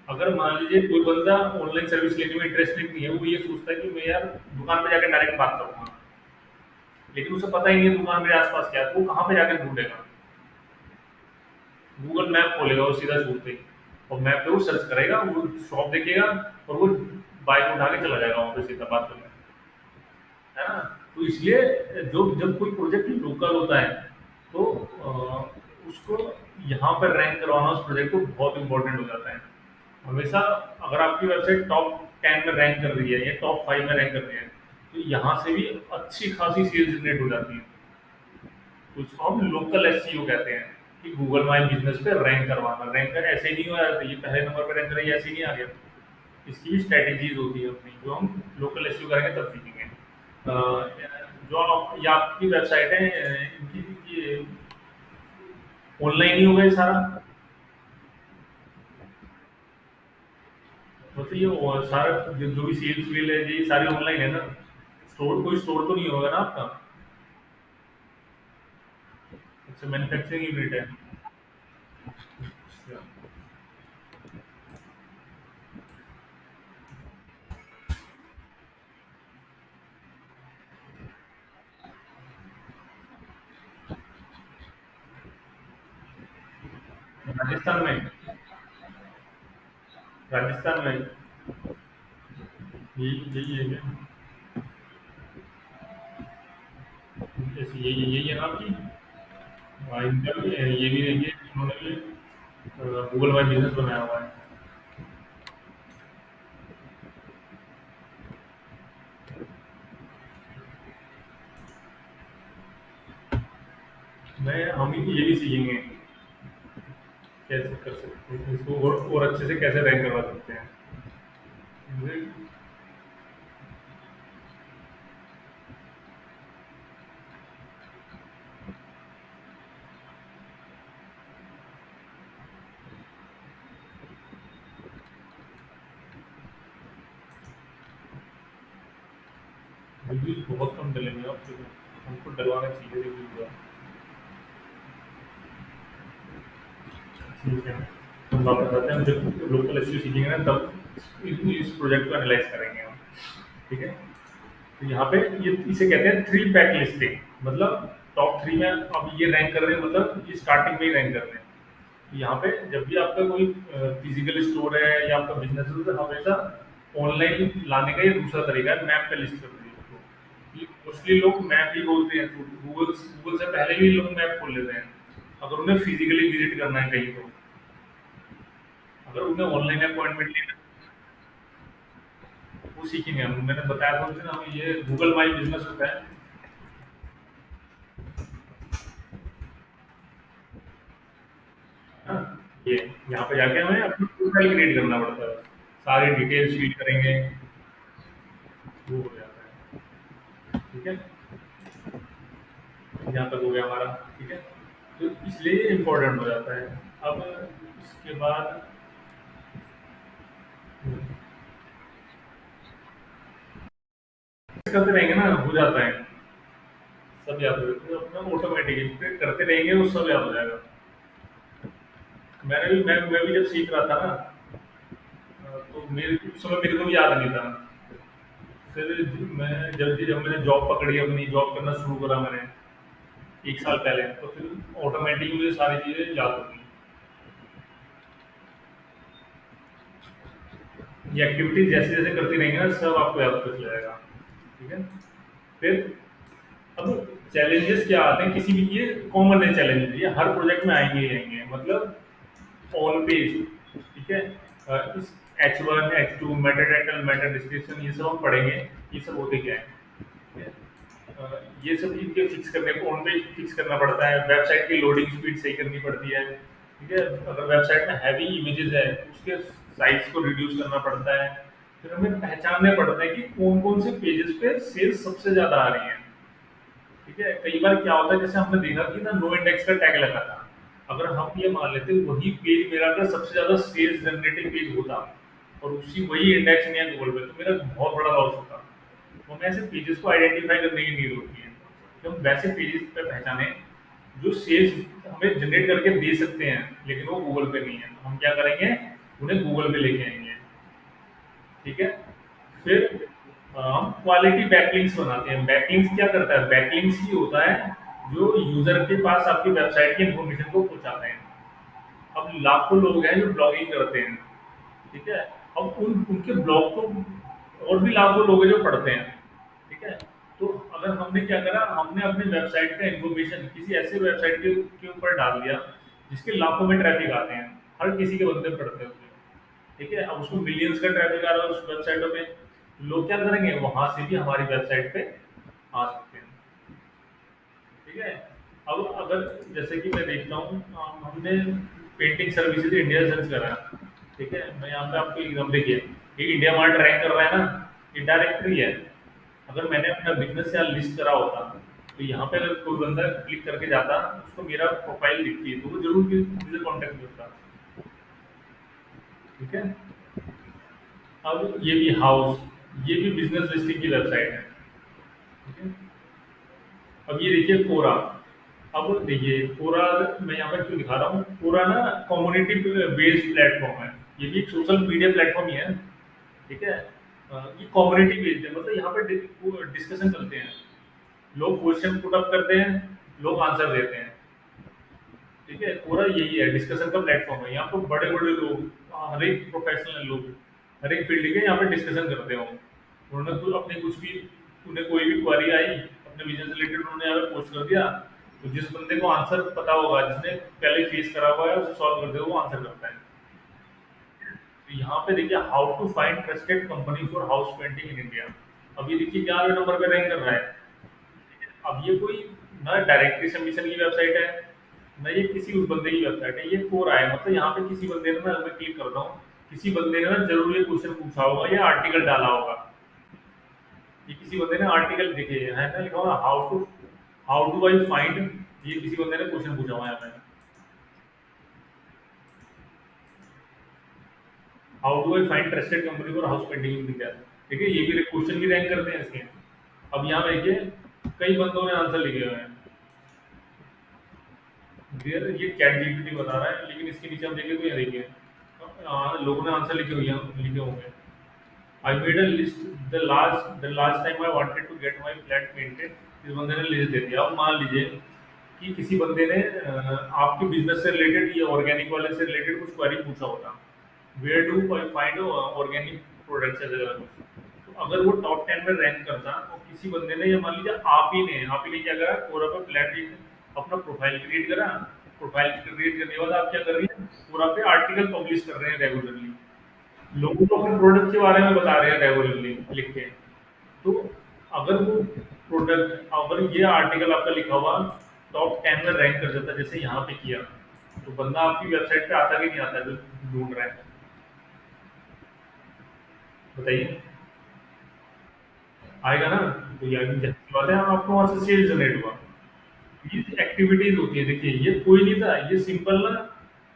अगर मान लीजिए कोई बंदा ऑनलाइन सर्विस लेने में इंटरेस्टेड नहीं है, वो ये सोचता है कि मैं यार दुकान पे जाकर डायरेक्ट बात करूंगा, लेकिन उसे पता ही नहीं है दुकान मेरे आसपास क्या है, तो वो कहाँ पे जाकर ढूंढेगा। गूगल मैप खोलेगा वो सीधा छूट पे, और मैप पे वो सर्च करेगा, वो शॉप देखेगा, और वो बाइक उठा के चला जाएगा वहाँ पे सीधा बात करने, है ना। तो इसलिए जो जब कोई प्रोजेक्ट लोकल होता है तो उसको यहाँ पर रैंक करवाना उस प्रोजेक्ट को बहुत इंपॉर्टेंट हो जाता है। हमेशा अगर आपकी वेबसाइट टॉप 10 में रैंक कर रही है या टॉप 5 में रैंक कर रही है, तो यहाँ से भी अच्छी खासी सेल्स जनरेट हो जाती है। तो उसको हम लोकल एसईओ कहते हैं कि गूगल माई बिजनेस पे रैंक करवाना। रैंक कर ऐसे ही नहीं हो जाता, ये पहले नंबर पे रैंक करें ऐसे ही नहीं आ गया। इसकी भी स्ट्रेटेजीज होती है अपनी, जो हम लोकल एसईओ करेंगे तब सीखेंगे। जो ये आपकी वेबसाइट है, इनकी ये ऑनलाइन ही होगा ये सारा, मतलब ये सारा जो भी सेल्स वील है ये सारी ऑनलाइन है ना। स्टोर, कोई स्टोर तो नहीं होगा ना आपका। अच्छा, मैन्युफैक्चरिंग यूनिट है। अच्छा। राजस्थान में, राजस्थान में यही यही है क्या? जैसे यही है ना आपकी। हाँ, इनका भी है, ये भी देखिए इन्होंने भी गूगल माई बिजनेस बनाया हुआ है। मैं हम ही ये भी सीखेंगे कैसे कर सकते हैं इसको, और अच्छे से कैसे रैंक करवा सकते हैं। मुझे रिव्यूज बहुत कम डलेंगे आप देखो, हमको डलवाना चाहिए रिव्यूज। ठीक है, हम वापस आते हैं, जब लोकल एसईओ सीखेंगे ना तब इस प्रोजेक्ट को एनालाइज करेंगे हम। ठीक है, तो यहाँ पे ये इसे कहते हैं थ्री पैक लिस्टिंग। मतलब टॉप थ्री में अब ये रैंक कर रहे हैं, मतलब ये स्टार्टिंग में ही रैंक कर रहे हैं। यहाँ पे जब भी आपका कोई फिजिकल स्टोर है या आपका बिजनेस है तो हमेशा ऑनलाइन लाने का ये दूसरा तरीका है, मैप पे लिस्ट कर दीजिए उसको। मोस्टली लोग मैप ही बोलते हैं, तो गूगल गूगल से पहले भी लोग मैप खोल लेते हैं अगर उन्हें फिजिकली विजिट करना है कहीं। तो अगर उन्हें ऑनलाइन अपॉइंटमेंट लेना है, वो सीखेंगे हम। मैंने बताया था उनसे ना, हम ये गूगल माई बिजनेस होता है। हाँ, ये यहाँ पे जाके हमें अपना प्रोफाइल क्रिएट करना पड़ता है, सारी डिटेल्स फीड करेंगे, वो हो जाता है। ठीक है, यहाँ तक हो गया हमारा। ठीक है, तो इसलिए इम्पोर्टेंट हो जाता है। अब इसके बाद करते रहेंगे ना, हो जाता है, सब याद हो जाता है अपना ऑटोमेटिकली, करते रहेंगे वो सब याद हो जाएगा। मैं भी जब सीख रहा था ना, तो मेरे उस समय मेरे को भी याद नहीं था। फिर मैं जब जब मैंने जॉब पकड़ी, अपनी जॉब करना शुरू करा मैंने 1 साल पहले, तो फिर ऑटोमेटिक मुझे सारी चीज़ें याद हो गई। ये एक्टिविटीज जैसे जैसे करती रहेंगे ना, सब आपको याद होता जाएगा। ठीक है, फिर अब चैलेंजेस क्या आते हैं किसी भी, ये कॉमन है चैलेंजेस, ये हर प्रोजेक्ट में आएंगे ही आएंगे। मतलब ऑन पेज, ठीक है, इस H1 H2 Meta title Meta description ये सब हम पढ़ेंगे, ये सब होते क्या है। ठीक है, ये सब इनके फिक्स करने को ऑन पेज फिक्स करना पड़ता है, वेबसाइट की लोडिंग स्पीड सही करनी पड़ती है। ठीक है, अगर वेबसाइट में हैवी इमेजेस है तो उसके साइज को रिड्यूस करना पड़ता है। फिर हमें पहचानने पड़ता है कि कौन कौन से पेजेस पे सेल्स सबसे ज्यादा आ रही है। ठीक है, कई बार क्या होता है, जैसे हमने देखा कि ना नो इंडेक्स का टैग लगा था, अगर हम ये मान लेते वही पेज मेरा अगर सबसे ज्यादा सेल्स जनरेटिंग पेज होता और उसी वही इंडेक्स नहीं है गूगल पे, तो मेरा बहुत बड़ा लॉस होता। तो हमें ऐसे पेजेस को आइडेंटिफाई करने की नीड होती है कि हम वैसे पेजेस पे पहचाने जो सेल्स हमें जनरेट करके दे सकते हैं, लेकिन वो गूगल पे नहीं है। तो हम क्या करेंगे, उन्हें गूगल पे लेके आएंगे। ठीक है, फिर हम क्वालिटी बैकलिंक्स बनाते हैं। बैकलिंक्स क्या करता है, बैकलिंक्स ही होता है जो यूजर के पास आपकी वेबसाइट की इन्फॉर्मेशन को पहुंचाते हैं। अब लाखों लोग हैं जो ब्लॉगिंग करते हैं, ठीक है, अब उनके ब्लॉग को और भी लाखों लोग हैं जो पढ़ते हैं। ठीक है, तो अगर हमने क्या करा, हमने अपनी वेबसाइट का इन्फॉर्मेशन किसी ऐसे वेबसाइट के ऊपर डाल दिया जिसके लाखों में ट्रैफिक आते हैं, हर किसी के बंदे पढ़ते हैं उसमें। ठीक है, अब उसमें मिलियंस का ट्रैफिक आ रहा है उस वेबसाइटों पे, लोग क्या करेंगे, वहां से भी हमारी वेबसाइट पे आ सकते हैं। ठीक है, अब अगर जैसे कि मैं देखता हूँ, हमने पेंटिंग सर्विसेज इंडिया सर्च करा। ठीक है, मैं यहाँ पे आपको एग्जाम देखिए, ये इंडिया मार्ट रैंक कर रहा है ना, ये डायरेक्टरी है। अगर मैंने अपना बिजनेस यहाँ लिस्ट करा होता, तो यहाँ पे अगर कोई बंदा क्लिक करके जाता, उसको मेरा प्रोफाइल दिखती है, तो वो जरूर मुझे कॉन्टेक्ट करता। ठीक है, अब ये भी हाउस, ये भी बिजनेस लिस्टिंग की वेबसाइट है। ठीक है, अब ये देखिए कोरा। अब देखिए कोरा, मैं यहाँ पर क्यों दिखा रहा हूँ, कोरा ना कम्युनिटी बेस्ड प्लेटफॉर्म है, ये भी एक सोशल मीडिया प्लेटफॉर्म ही है। ठीक है, ये कम्युनिटी बेस्ड है, मतलब यहाँ पर डिस्कशन चलते हैं, लोग क्वेश्चन पुट अप करते हैं, लोग आंसर देते हैं। ठीक है, पूरा यही है, डिस्कशन का प्लेटफॉर्म है। यहाँ पर बड़े बड़े लोग, हर एक प्रोफेशनल लोग, हर एक फील्ड के यहाँ पे डिस्कशन करते हो। उन्होंने कुछ अपनी कुछ भी, उन्हें कोई भी क्वारी आई अपने बिजनेस रिलेटेड, उन्होंने यहाँ पे पोस्ट कर दिया। तो जिस बंदे को आंसर पता होगा, जिसने पहले फेस करा हुआ है, उसे सॉल्व कर दे, वो आंसर करता है। तो यहाँ पे देखिए, how to find trusted company for house painting in India. अब ये देखिए 11वें नंबर पे रैंक कर रहा है। अब ये कोई ना डायरेक्टली सबमिशन की वेबसाइट है, ना ये किसी उस बंदे की वेबसाइट है, ये कोरा है। मतलब यहाँ पे किसी बंदे ने, मैं क्लिक करता हूँ, किसी बंदे ने ना जरूर ये क्वेश्चन पूछा होगा या आर्टिकल डाला होगा। ये किसी बंदे ने आर्टिकल देखे है ना, लिखा होगा हाउ डू आई फाइंड, ये किसी बंदे ने क्वेश्चन पूछा हुआ है यहाँ पे, how do I find trusted company for house painting in India. ठीक है, ये भी क्वेश्चन भी रैंक करते हैं इसके। अब यहाँ देखिए कई बंदों ने आंसर लिखे हुए हैं। ये चैट जीपीटी बता रहा है, लेकिन इसके नीचे हम देखें तो ये देखिए, लोगों ने आंसर लिखे होंगे। I made a list the last time I wanted to get my flat painted। इस बंदे ने लिस्ट दे दिया। अब मान लीजिए कि किसी बंदे ने आपके बिजनेस से रिलेटेड या ऑर्गेनिक वाले से रिलेटेड कुछ क्वेरी पूछा होता, where do I find organic products वगैरह कुछ। तो अगर वो टॉप 10 में रैंक करता, तो किसी बंदे ने, या मान लीजिए आप ही ने क्या करा, कोरा पे फ्लैट अपना प्रोफाइल क्रिएट करा। प्रोफाइल क्रिएट करने के बाद आप क्या कर रही हैं, कोरा पे आर्टिकल पब्लिश कर रहे हैं रेगुलरली, लोगों को अपने प्रोडक्ट के बारे में बता रहे हैं रेगुलरली लिख के। तो अगर वो प्रोडक्ट, अगर ये आर्टिकल आपका लिखा हुआ टॉप 10 में रैंक कर जाता, जैसे यहाँ पे किया, तो बंदा आपकी वेबसाइट पे आता कि नहीं आता जो ढूंढ रहा है, बताइए। आएगा ना। तो यार जाहिर सी बात है, आपको वहां से सेल जनरेट हुआ। ये एक्टिविटीज होती है, देखिए ये कोई नहीं था, ये सिंपल ना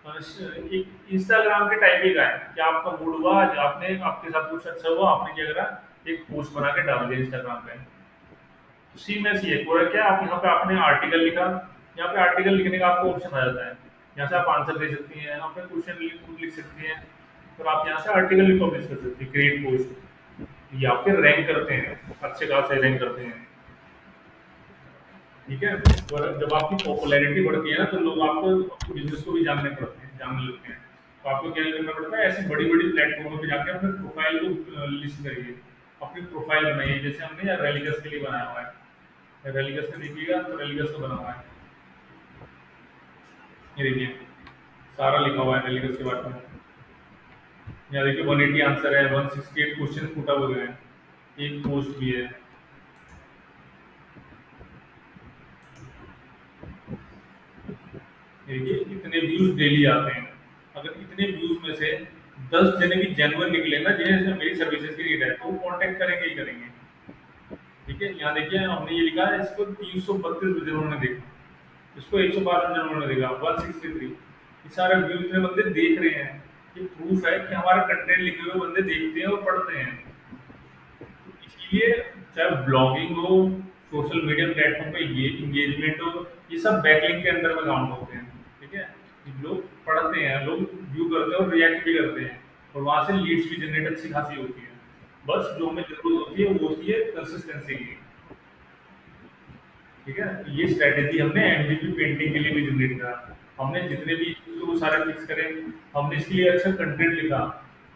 एक इंस्टाग्राम के टाइप ही का है कि आपका मूड हुआ आज, आपने आपके साथ कुछ अच्छा हुआ, आपने क्या करा, एक पोस्ट बना के डाल दिया इंस्टाग्राम पे। उसी में से एक और क्या, आप यहाँ पे आपने आर्टिकल लिखा, यहाँ पे आर्टिकल लिखने का आपको ऑप्शन आ जाता है। यहाँ से आप आंसर दे सकती हैं, आप क्वेश्चन लिख सकती हैं, और आप यहाँ से आर्टिकल भी पब्लिश कर सकती हैं, क्रिएट पोस्ट। ये आपके रैंक करते हैं, अच्छे खासे रैंक करते हैं। ठीक है, और जब आपकी पॉपुलैरिटी बढ़ती है ना, तो लोग आपको बिजनेस को भी जानने लगते हैं। तो आपको क्या करना पड़ता है, ऐसी बड़ी बड़ी प्लेटफॉर्मों पे जाके अपने प्रोफाइल को लिस्ट करिए, अपनी प्रोफाइल बनाइए। जैसे हमने यार रेलिगस के लिए बनाया हुआ है, रेलिगस में देखिएगा तो रेलिगस का बना हुआ है, ये देखिए सारा लिखा हुआ है रेलिगस के बारे में। यहाँ देखिए 180 आंसर है, 168 क्वेश्चन पुट अप हुए हैं, एक पोस्ट भी है। देखिए इतने व्यूज डेली आते हैं। अगर इतने व्यूज में से 10 जने भी जेन्युइन निकले ना, जिन्हें मेरी सर्विसेज की नीड है, तो वो कांटेक्ट करेंगे ही करेंगे। ठीक है, यहाँ देखिए हमने ये लिखा है, इसको 332 जनों ने देखा, इसको 162 जनों ने देखा, 163। ये सारे व्यूज इतने बंदे देख रहे हैं, ये प्रूफ है कि हमारा कंटेंट लिखे हुए बंदे देखते हैं और पढ़ते हैं। इसीलिए चाहे ब्लॉगिंग हो, सोशल मीडिया प्लेटफॉर्म पे ये इंगेजमेंट हो, ये सब बैकलिंक के अंदर में काउंट होते हैं। ठीक है, लोग पढ़ते हैं, लोग व्यू करते हैं और रिएक्ट भी करते हैं, और वहां से लीड्स भी जनरेट अच्छी खासी होती है। बस जो हमें जरूरत होती है वो होती है कंसिस्टेंसी की। ठीक है, तो ये स्ट्रेटेजी हमने एमजीपी पेंटिंग के लिए भी जनरेट करा। हमने जितने भी वो सारे फिक्स करे, हमने इसके लिए अच्छा कंटेंट लिखा,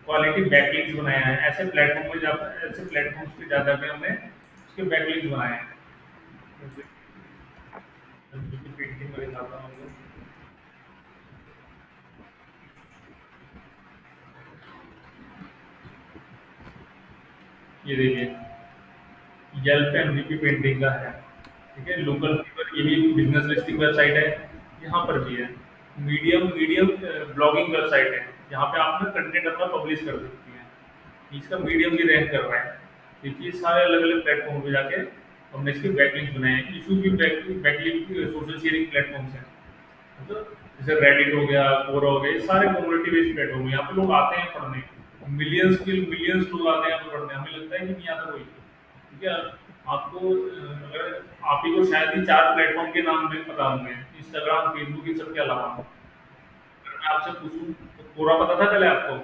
क्वालिटी बैकलिंक्स बनाया है, ऐसे प्लेटफॉर्म में जाकर, ऐसे प्लेटफॉर्म्स पे जा जाकर हमने उसके बैकलिंक्स बनाए हैं। एमजीपी पेंटिंग में दिखाता हूँ आपको। ये देखिए येल्प एमजीपी पेंटिंग का है। ठीक है, लोकल फीवर, ये भी बिजनेस लिस्टिंग वेबसाइट है, यहाँ पर भी है। मीडियम मीडियम ब्लॉगिंग वेबसाइट है, यहाँ पे आप ना कंटेंट अपना पब्लिश कर सकती हैं। इसका मीडियम भी रैंक कर रहा है। देखिए सारे अलग अलग प्लेटफॉर्म पे जाके हमने इसके बैकलिंक्स बनाए हैं। इशू की बैकलिंक सोशल शेयरिंग प्लेटफॉर्म्स हैं, मतलब जैसे रेडिट हो गया, कोरा हो गया, ये सारे कम्युनिटी बेस्ड प्लेटफॉर्म है। यहाँ पे लोग आते हैं पढ़ने, मिलियंस लोग आते हैं यहाँ पे पढ़ने। हमें लगता है कि नहीं आता कोई। ठीक है, आपको अगर आप ही को शायद ही 4 प्लेटफॉर्म के नाम नहीं पता होंगे, इंस्टाग्राम, फेसबुक, इन सब के अलावा। अगर मैं आपसे पूछूं तो कोरा पता था पहले आपको,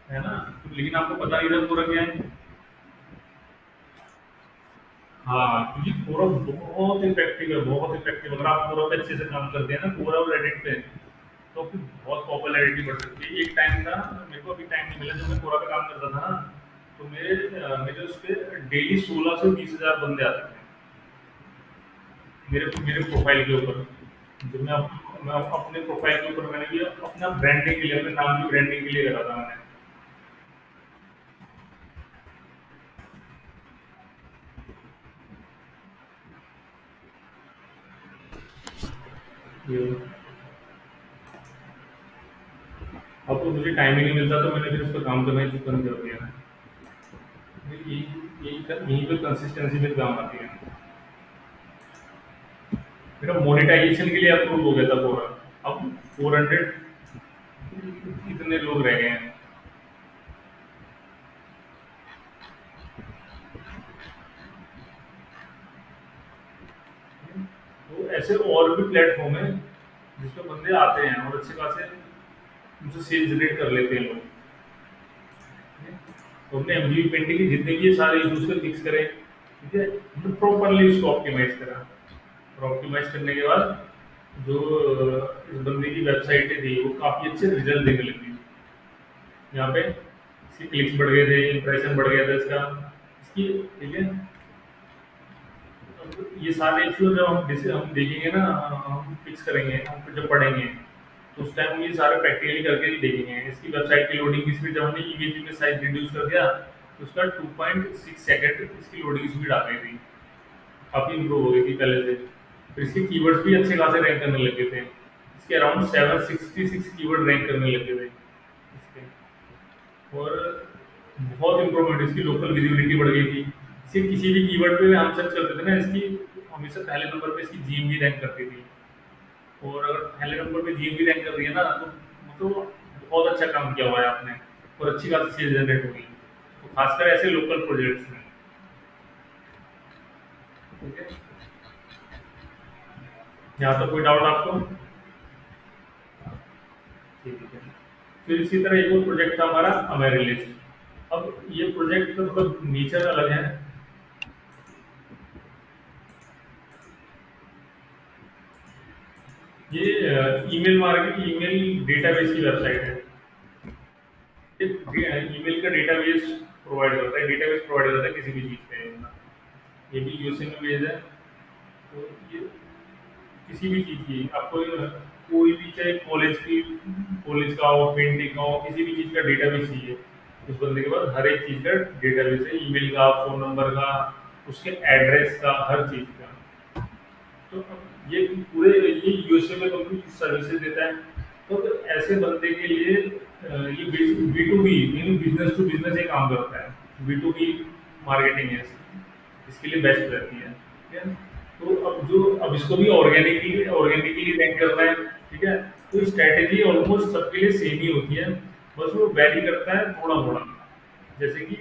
है ना। लेकिन आपको पता नहीं था पूरा क्या है। हाँ, क्योंकि पूरा बहुत इफेक्टिव अगर आप पूरा पे अच्छे से काम करते हैं ना पूरा और एडिट पे, तो फिर बहुत पॉपुलैरिटी बढ़ सकती है। एक टाइम था, मेरे को अभी टाइम नहीं मिला जब मैं पूरा पे काम करता था ना, तो मेरे उस पे डेली 16 से 20 हज़ार बंदे आते थे मेरे मेरे प्रोफाइल के ऊपर। जब मैं अपने प्रोफाइल के ऊपर मैंने भी अपना ब्रांडिंग के लिए, अपने नाम की ब्रांडिंग के लिए करा था मैंने। ये अब तो मुझे टाइम ही नहीं मिलता, तो मैंने फिर उस पर काम करना ही बंद कर दिया। यही यहीं पे कंसिस्टेंसी में काम आती है। मेरा मोनेटाइजेशन के लिए अप्रूव हो गया था पूरा। अब 400 इतने लोग रह गए हैं। तो ऐसे और भी प्लेटफॉर्म है जिसपे बंदे आते हैं और अच्छे खासे उनसे सेल जनरेट कर लेते हैं लोग। तो हमने एमजीबी पेंटिंग के जितने भी ये सारे इशूज को फिक्स करे, ठीक है, हमने प्रॉपरली उसको ऑप्टिमाइज करा। और ऑप्टिमाइज करने के बाद जो इस बंदे की वेबसाइट थी वो काफी अच्छे रिजल्ट देने लगी। यहाँ पे इसके क्लिक्स बढ़ गए थे, इंप्रेशन बढ़ गया था इसका, इसकी, ठीक है। अब ये सारे इश्यू जब हम देखेंगे ना, हम फिक्स करेंगे, हम जब पढ़ेंगे, तो उस टाइम ये सारे प्रैक्टिकली करके ही देखेंगे। इसकी वेबसाइट की लोडिंग की स्पीड जब हमने इमेज में साइज रिड्यूस कर दिया, तो उसका 2.6 सेकंड इसकी लोडिंग स्पीड आ गई थी, काफ़ी इम्प्रूव हो गई थी पहले से। फिर इसके कीवर्ड्स भी अच्छे खासे रैंक करने लगे थे। इसके अराउंड 766 कीवर्ड रैंक करने लगे थे इसके। और बहुत इम्प्रूवमेंट, इसकी लोकल विजिबिलिटी बढ़ गई थी। इसे किसी भी कीवर्ड पे हम सर्च करते थे ना, इसकी हमेशा पहले नंबर पे इसकी जीएमवी रैंक करती थी। और अगर पहले नंबर पे जीएमवी रैंक कर रही है ना, तो बहुत अच्छा काम किया हुआ है आपने, और अच्छी खासी सेल जनरेट होगी, तो खासकर ऐसे लोकल प्रोजेक्ट्स में। ठीक है, यहाँ तो कोई डाउट आपको? ठीक है। फिर इसी तरह एक और प्रोजेक्ट था हमारा अमेरिलिस्ट। अब ये प्रोजेक्ट का थोड़ा नेचर अलग है। ये ईमेल मार्केट, ईमेल डेटाबेस की वेबसाइट है। ईमेल का डेटाबेस प्रोवाइड करता है, डेटाबेस प्रोवाइड करता है किसी भी चीज़ का। ये भी यूएसए में बेस्ड है। तो ये किसी भी चीज़ की आपको कोई भी, चाहे कॉलेज का हो, पेंटिंग का हो, किसी भी चीज़ का डेटाबेस चाहिए, उस बंदे के पास हर एक चीज़ का डेटाबेस है, ईमेल का, फ़ोन नंबर का, उसके एड्रेस का, हर चीज़ का। तो अब ये पूरे ये यूएसए में कंपनी सर्विसेज देता है। तो ऐसे बंदे के लिए ये बी टू बी यानी बिजनेस टू बिजनेस ये काम करता है। बी टू बी मार्केटिंग है इसके लिए बेस्ट रहती है। ठीक है, तो अब इसको भी ऑर्गेनिकली रैंक करना है। ठीक है, तो स्ट्रैटेजी ऑलमोस्ट सबके लिए सेम ही होती है, बस वो वैरी करता है थोड़ा थोड़ा। जैसे कि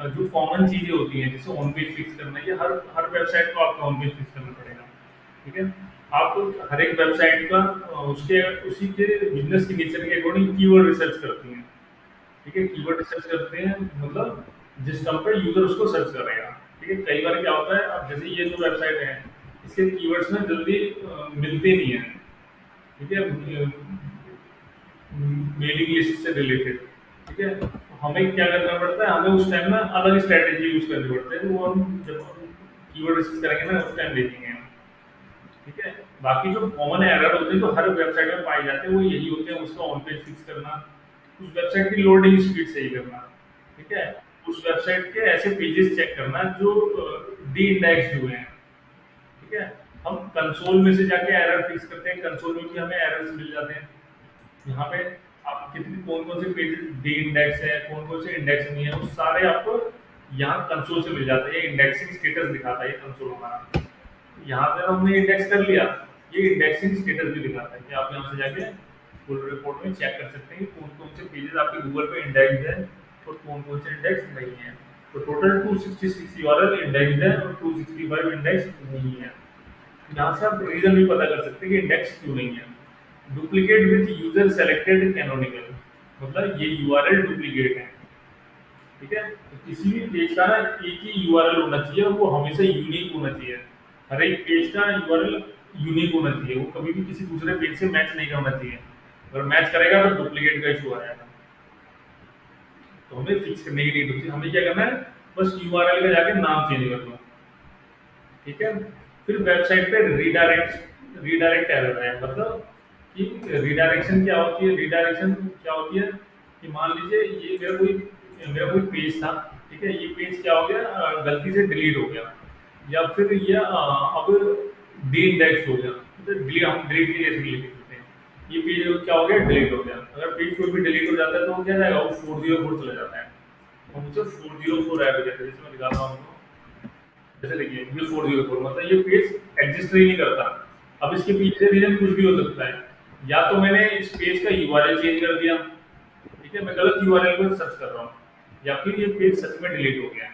जो कॉमन चीजें होती हैं, जैसे ऑन पेज फिक्स करना, ये हर हर वेबसाइट को आपको ऑन पेज फिक्स करना पड़ेगा। ठीक है, आप हर एक वेबसाइट का उसके उसी के बिजनेस की नेचर के अकॉर्डिंग कीवर्ड रिसर्च करती हैं। ठीक है, कीवर्ड रिसर्च करते हैं, मतलब जिस टर्म पे यूजर उसको सर्च करेगा। ठीक है, कई बार क्या होता है, अब जैसे ये जो वेबसाइट है, इसके कीवर्ड्स ना जल्दी मिलते नहीं है। ठीक है, मेलिंग लिस्ट से रिलेटेड। ठीक है, तो हमें क्या करना पड़ता है, हमें उस टाइम ना अलग स्ट्रेटेजी यूज करनी पड़ती है, तो वो हम जब कीवर्ड रिसर्च करेंगे ना उस टाइम देखेंगे हम। ठीक है, बाकी जो कॉमन एरर होते हैं जो हर वेबसाइट में पाए जाते हैं वो यही होते हैं, उसका ऑन पेज फिक्स करना, उस वेबसाइट की लोडिंग स्पीड सही करना। ठीक है, उस वेबसाइट के ऐसे पेजेस चेक करना जो डी इंडेक्स हुए हैं। ठीक है, हम कंसोल में से जाके एरर फिक्स करते हैं, कंसोल में भी हमें एरर्स मिल जाते हैं। यहाँ पे आप कितने कौन कौन से पेजेस डी इंडेक्स है, कौन कौन से इंडेक्स नहीं है, वो सारे आपको यहाँ कंसोल से मिल जाते हैं। इंडेक्सिंग स्टेटस दिखाता है ये कंसोल हमारा। यहाँ पे हमने इंडेक्स कर लिया, ये इंडेक्सिंग स्टेटस भी दिखाता है कि आप यहाँ से जाके फुल रिपोर्ट में चेक कर सकते हैं कि कौन कौन से पेजेस आपके गूगल पे इंडेक्स है और कौन कौन से इंडेक्स नहीं है। तो टोटल 266 यूआरएल इंडेक्स है और 265 इंडेक्स नहीं है। यहाँ से आप रीजन भी पता कर सकते हैं कि इंडेक्स क्यों नहीं है। Duplicate with user selected canonical, मतलब ये यूआरएल डुप्लीकेट है। ठीक है? तो किसी भी पेज का ना एक ही यूआरएल होना चाहिए और वो हमेशा यूनिक होना चाहिए। हर एक पेज का यूआरएल यूनिक होना चाहिए, वो कभी भी किसी दूसरे पेज से मैच नहीं करना चाहिए। अगर मैच करेगा तो डुप्लीकेट का इशू आएगा। तो हमें फिक्स करने की नीड होती है, हमें क्या करना है, बस यूआरएल का जाके नाम चेंज कर दो। ठीक है? फिर वेबसाइट पे रीडायरेक्ट रीडायरेक्ट एरर है, मतलब कि रीडायरेक्शन क्या होती है? रीडायरेक्शन क्या होती है कि मान लीजिए ये मेरा कोई पेज था, ठीक है? ये पेज क्या हो गया, गलती से डिलीट हो गया, या फिर ये अब डी इंडेक्स हो गया, तो डिलीट हम डिलीट की जैसे लिख सकते हैं। ये पेज क्या हो गया, डिलीट हो गया। अगर पेज कोई भी डिलीट हो जाता है तो वो क्या जाएगा, वो 404 चला जाता है। और मुझे 404 ऐड हो जाता है, जैसे मैं दिखाता हूँ आपको। जैसे देखिए ये 404 मतलब ये पेज एग्जिस्ट ही नहीं करता। अब इसके पीछे रीजन कुछ भी हो सकता है, या तो मैंने इस पेज का यूआरएल चेंज कर दिया, ठीक है, मैं गलत यूआरएल पर सर्च कर रहा हूँ, या फिर ये पेज सच में डिलीट हो गया।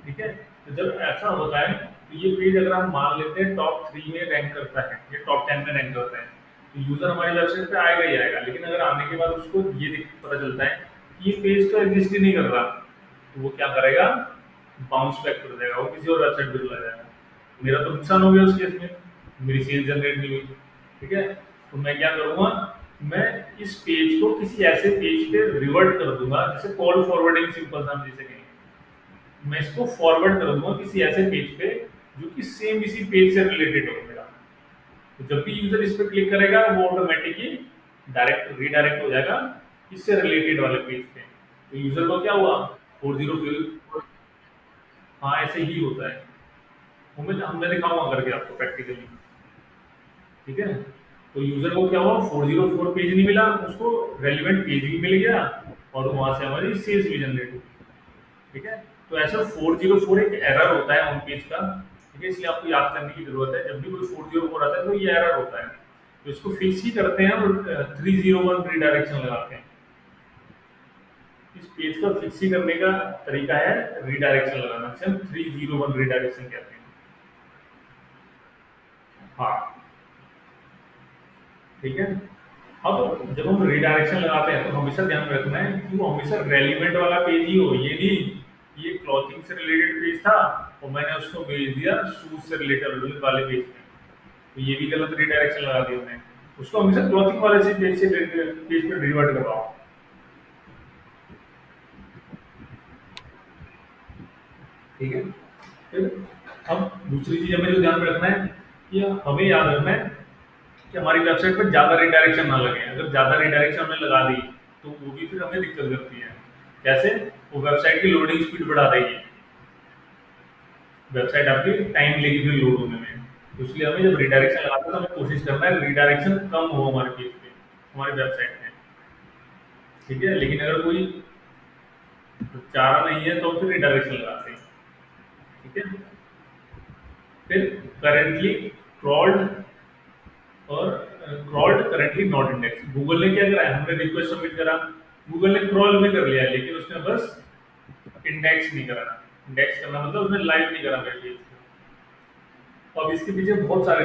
ठीक है? तो जब ऐसा होता है तो ये पेज अगर हम मान लेते हैं टॉप 3 में रैंक करता है, ये टॉप 10 में रैंक करता है, तो यूजर हमारी वेबसाइट पे आएगा ही आएगा। लेकिन अगर आने के बाद उसको ये पता चलता है कि ये पेज तो एग्जिस्ट ही नहीं कर रहा, तो वो क्या करेगा, बाउंस बैक कर देगा, वो किसी और वेबसाइट पे चला जाएगा। मेरा तो नुकसान हो गया उस केस में, मेरी सेल जनरेट नहीं हुई। ठीक है? तो मैं क्या करूंगा, मैं इस पेज को किसी ऐसे पेज पे रिवर्ट कर दूंगा, जैसे कॉल फॉरवर्डिंग सिंपल सा हम जिसे कहें, मैं इसको फॉरवर्ड कर दूंगा किसी ऐसे पेज पे जो कि सेम इसी पेज से रिलेटेड हो मेरा। तो जब भी यूजर इस पर क्लिक करेगा वो ऑटोमेटिकली डायरेक्ट रीडायरेक्ट हो जाएगा इससे रिलेटेड वाले पेज पे। तो यूजर को क्या हुआ, 404। हाँ ऐसे ही होता है, वो मैं दिखाऊंगा करके आपको प्रैक्टिकली। ठीक है? तो यूजर को क्या हुआ, 404 पेज नहीं मिला उसको, रेलिवेंट पेज भी मिल गया, और वहां से हमारी सेल्स भी जनरेट हुई। ठीक है? तो ऐसा 404 एक एरर होता है ऑन पेज का। ठीक है? इसलिए आपको याद करने की जरूरत है, जब भी कोई 404 आता है तो ये एरर होता है। तो इसको फिक्स ही करते हैं और 301 रिडायरेक्शन लगाते हैं। इस पेज का फिक्स ही करने का तरीका है रिडायरेक्शन लगाना, जिसे हम 301 रिडायरेक्शन कहते हैं। हाँ। ठीक है? अब जब हम रिडायरेक्शन लगाते हैं तो हमेशा ध्यान रखना है कि वो हमेशा रेलिवेंट वाला पेज ही हो, ये नहीं ये क्लॉथिंग से रिलेटेड पेज था और मैंने उसको भेज दिया शूज से रिलेटेड वाले पेज में, तो ये भी गलत रिडायरेक्शन लगा दिया मैंने। उसको हमेशा क्लॉथिंग वाले से पेज पे रिवर्ट करवाओ। ठीक है? फिर अब दूसरी चीज हमें जो ध्यान में रखना है कि हमें याद रखना है कि हमारी वेबसाइट पर ज़्यादा रिडायरेक्शन ना लगे। अगर ज़्यादा रिडायरेक्शन हमने लगा दी तो वो भी फिर हमें दिक्कत करती है। कैसे? वो वेबसाइट की लोडिंग स्पीड बढ़ा देगी, वेबसाइट आपकी टाइम लेगी फिर लोड होने में। तो इसलिए हमें जब रिडायरेक्शन लगाते हैं तो हमें कोशिश करना है रिडायरेक्शन कम हो हमारे पेज पे, हमारी वेबसाइट में। ठीक है? लेकिन अगर कोई चारा नहीं है तो हम फिर रिडायरेक्शन लगाते हैं। ठीक है? फिर करेंटली क्रॉल्ड और crawled currently not index. Google ने क्या करा है, हमने रिक्वेस्ट सबमिट करा, गूगल ने क्रॉल भी कर लिया है, लेकिन उसने बस इंडेक्स नहीं करा। इंडेक्स करना मतलब उसने लाइव नहीं करा मेरे पेज को। तो अब इसके पीछे बहुत सारे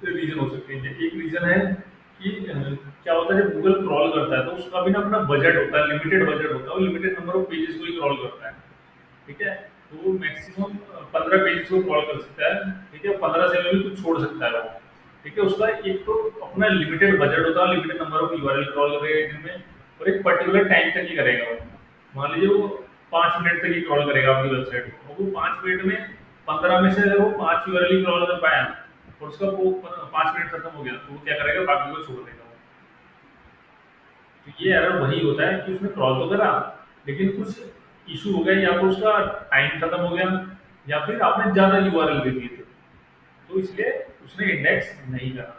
रीजन हो सकते हैं। एक रीजन है कि क्या होता है जब गूगल क्रॉल करता है तो उसका भी ना अपना बजट होता है, लिमिटेड बजट होता है, वो लिमिटेड नंबर ऑफ पेजेस को ही क्रॉल करता है। ठीक है? तो वो मैक्सिमम 15 पेजेस को क्रॉल कर सकता है। ठीक है? 15 से भी कुछ छोड़ सकता है वो। ठीक है? उसका एक तो अपना लिमिटेड बजट होता है, limited number of URL crawl करेगा एक दिन में, और एक पर्टिकुलर टाइम तक ही करेगा वो। मान लीजिए वो 5 मिनट तक ही क्रॉल करेगा आपकी वेबसाइट को, और वो 5 मिनट में 15 में से अगर वो 5 यूआरएल ही क्रॉल कर पाया और उसका वो 5 मिनट खत्म हो गया तो वो क्या करेगा, बाकी को छोड़ देगा वो। तो ये एरर वही होता है कि उसने क्रॉल तो करा, लेकिन कुछ इशू हो गया, या तो उसका टाइम खत्म हो गया, या फिर आपने ज्यादा यूआरएल दे दिए थे, तो इसलिए उसने इंडेक्स नहीं करा।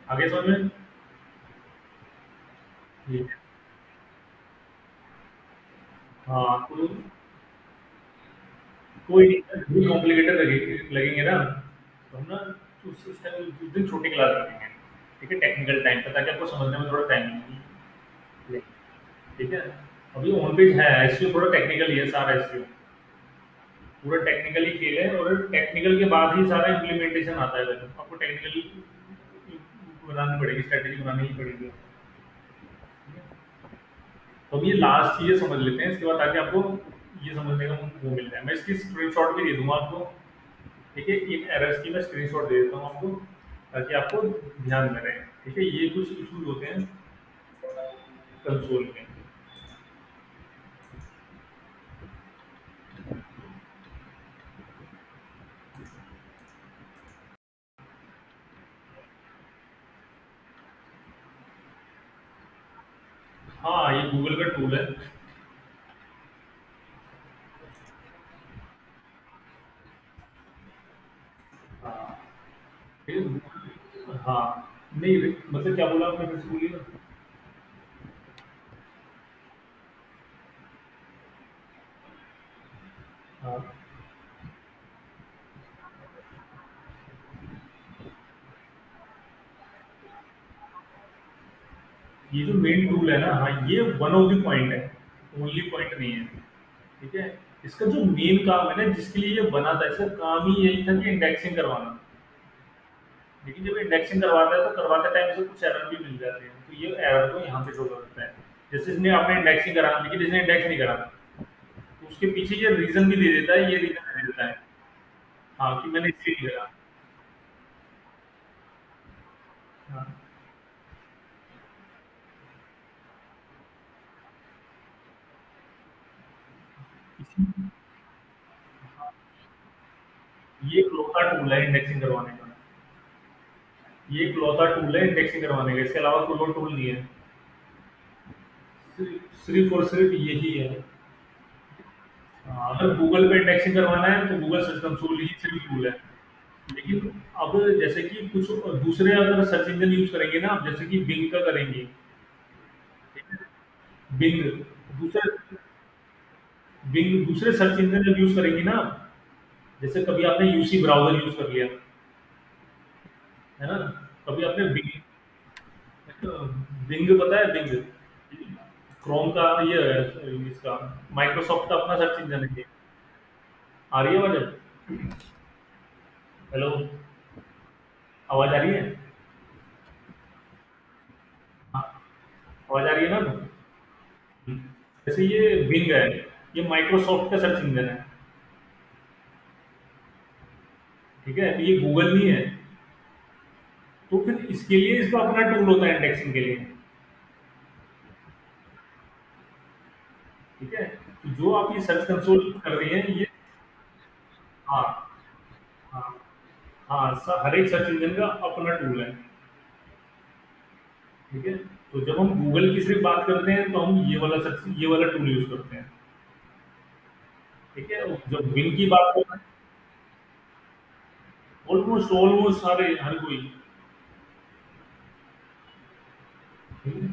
आगे समझ में? ये हाँ कोई कोई नहीं, कॉम्प्लिकेटेड लगेंगे ना, तो हम ना उस टाइम उस दिन छोटी क्लास रखेंगे। ठीक है? टेक्निकल टाइम पे, ताकि आपको समझने में थोड़ा टाइम लगे। ठीक है? अभी ऑन पेज है, एसईओ थोड़ा टेक्निकल ही है, सारा एसईओ पूरा टेक्निकली खेल है, और टेक्निकल के बाद ही सारा इम्प्लीमेंटेशन आता है। वैसे आपको टेक्निकली बनानी पड़ेगी, स्ट्रेटेजी बनानी ही पड़ेगी। तो अब ये लास्ट चीज़ें समझ लेते हैं, इसके बाद आगे आपको ये समझने का वो मिल जाए। मैं इसकी स्क्रीनशॉट भी दे दूंगा आपको। ठीक है, इन एरर्स की मैं स्क्रीनशॉट दे देता हूँ आपको, ताकि आपको ध्यान में रहे। ठीक है, ये कुछ इशूज होते हैं कंसोल में। हाँ, ये गूगल का टूल है। हाँ, ठीक है। हाँ, नहीं मतलब क्या बोला आपने, फिर से बोलिए ना। हाँ, ये जो मेन टूल है ना, हाँ, ये वन ऑफ द पॉइंट है, ओनली पॉइंट नहीं है। ठीक है, इसका जो मेन काम है ना, जिसके लिए ये बना था, इसका काम ही यही था कि इंडेक्सिंग करवाना। लेकिन जब इंडेक्सिंग करवाता है तो करवाते टाइम से कुछ एरर भी मिल जाते हैं, तो ये एरर को यहाँ पे शो करता है। जैसे इसने आपने इंडेक्सिंग करा, लेकिन इसने इंडेक्स नहीं करा, तो उसके पीछे ये रीजन भी दे देता है, ये रीजन दे देता है। हाँ, कि मैंने इसलिए नहीं करा। हाँ, इसी- ये इकलौता टूल है इंडेक्सिंग करवाने का। ये इकलौता टूल है इंडेक्सिंग करवाने का, इसके अलावा कोई और टूल नहीं है। सिर्फ और सिर्फ यही है। अगर गूगल पे इंडेक्सिंग करवाना है तो गूगल सर्च कंसोल ही सिर्फ टूल है। लेकिन अब जैसे कि कुछ दूसरे अगर सर्च इंजन यूज करेंगे ना आप, जैसे कि बिंग का करेंगे। बिंग दूसरे बिंग दूसरे सर्च इंजन जब यूज करेंगे ना, जैसे कभी आपने यूसी ब्राउजर यूज कर लिया, है ना, कभी आपने बिंग, बिंग पता है बिंग, क्रोम का ये है, इसका माइक्रोसॉफ्ट का अपना सर्च इंजन है ये। आ रही है आवाज अब? हेलो, आवाज आ रही है? हाँ, आवाज आ रही है ना? जैसे ये बिंग है, ये माइक्रोसॉफ्ट का सर्च इंजन है। ठीक है, तो ये गूगल नहीं है। तो फिर इसके लिए इसका अपना टूल होता है इंडेक्सिंग के लिए। ठीक है, तो जो आप ये सर्च कंसोल कर रही हैं ये, हाँ, हाँ, हाँ, हर एक सर्च इंजन का अपना टूल है। ठीक है, तो जब हम गूगल की सिर्फ बात करते हैं तो हम ये वाला टूल यूज करते हैं। ठीक है, जब बिंग की बात करते हैं, ऑलमोस्ट ऑलमोस्ट सारे, हर कोई। ठीक है?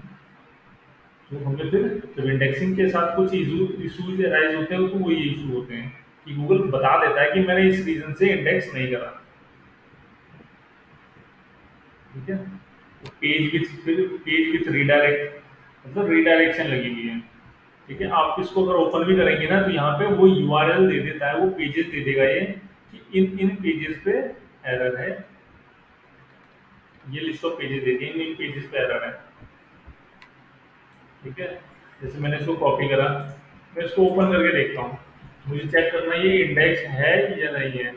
तो हमें फिर जब इंडेक्सिंग के साथ कुछ इशूज राइज होते हैं तो वही इशू होते हैं, कि गूगल बता देता है कि मैंने इस रीजन से इंडेक्स नहीं करा। ठीक है, तो पेज विथ रीडायरेक्ट, मतलब रीडायरेक्शन लगी हुई है। ठीक है, आप इसको अगर ओपन भी करेंगे ना, तो यहाँ पे वो यूआरएल दे देता है, वो पेजेस दे देगा ये, कि इन इन पेजेस पे एरर है। ये लिस्ट ऑफ पेजेस देती है, इन इन पेजेस पे एरर है। ठीक है, जैसे मैंने इसको कॉपी करा, मैं इसको ओपन करके देखता हूँ, मुझे चेक करना है ये इंडेक्स है या नहीं है।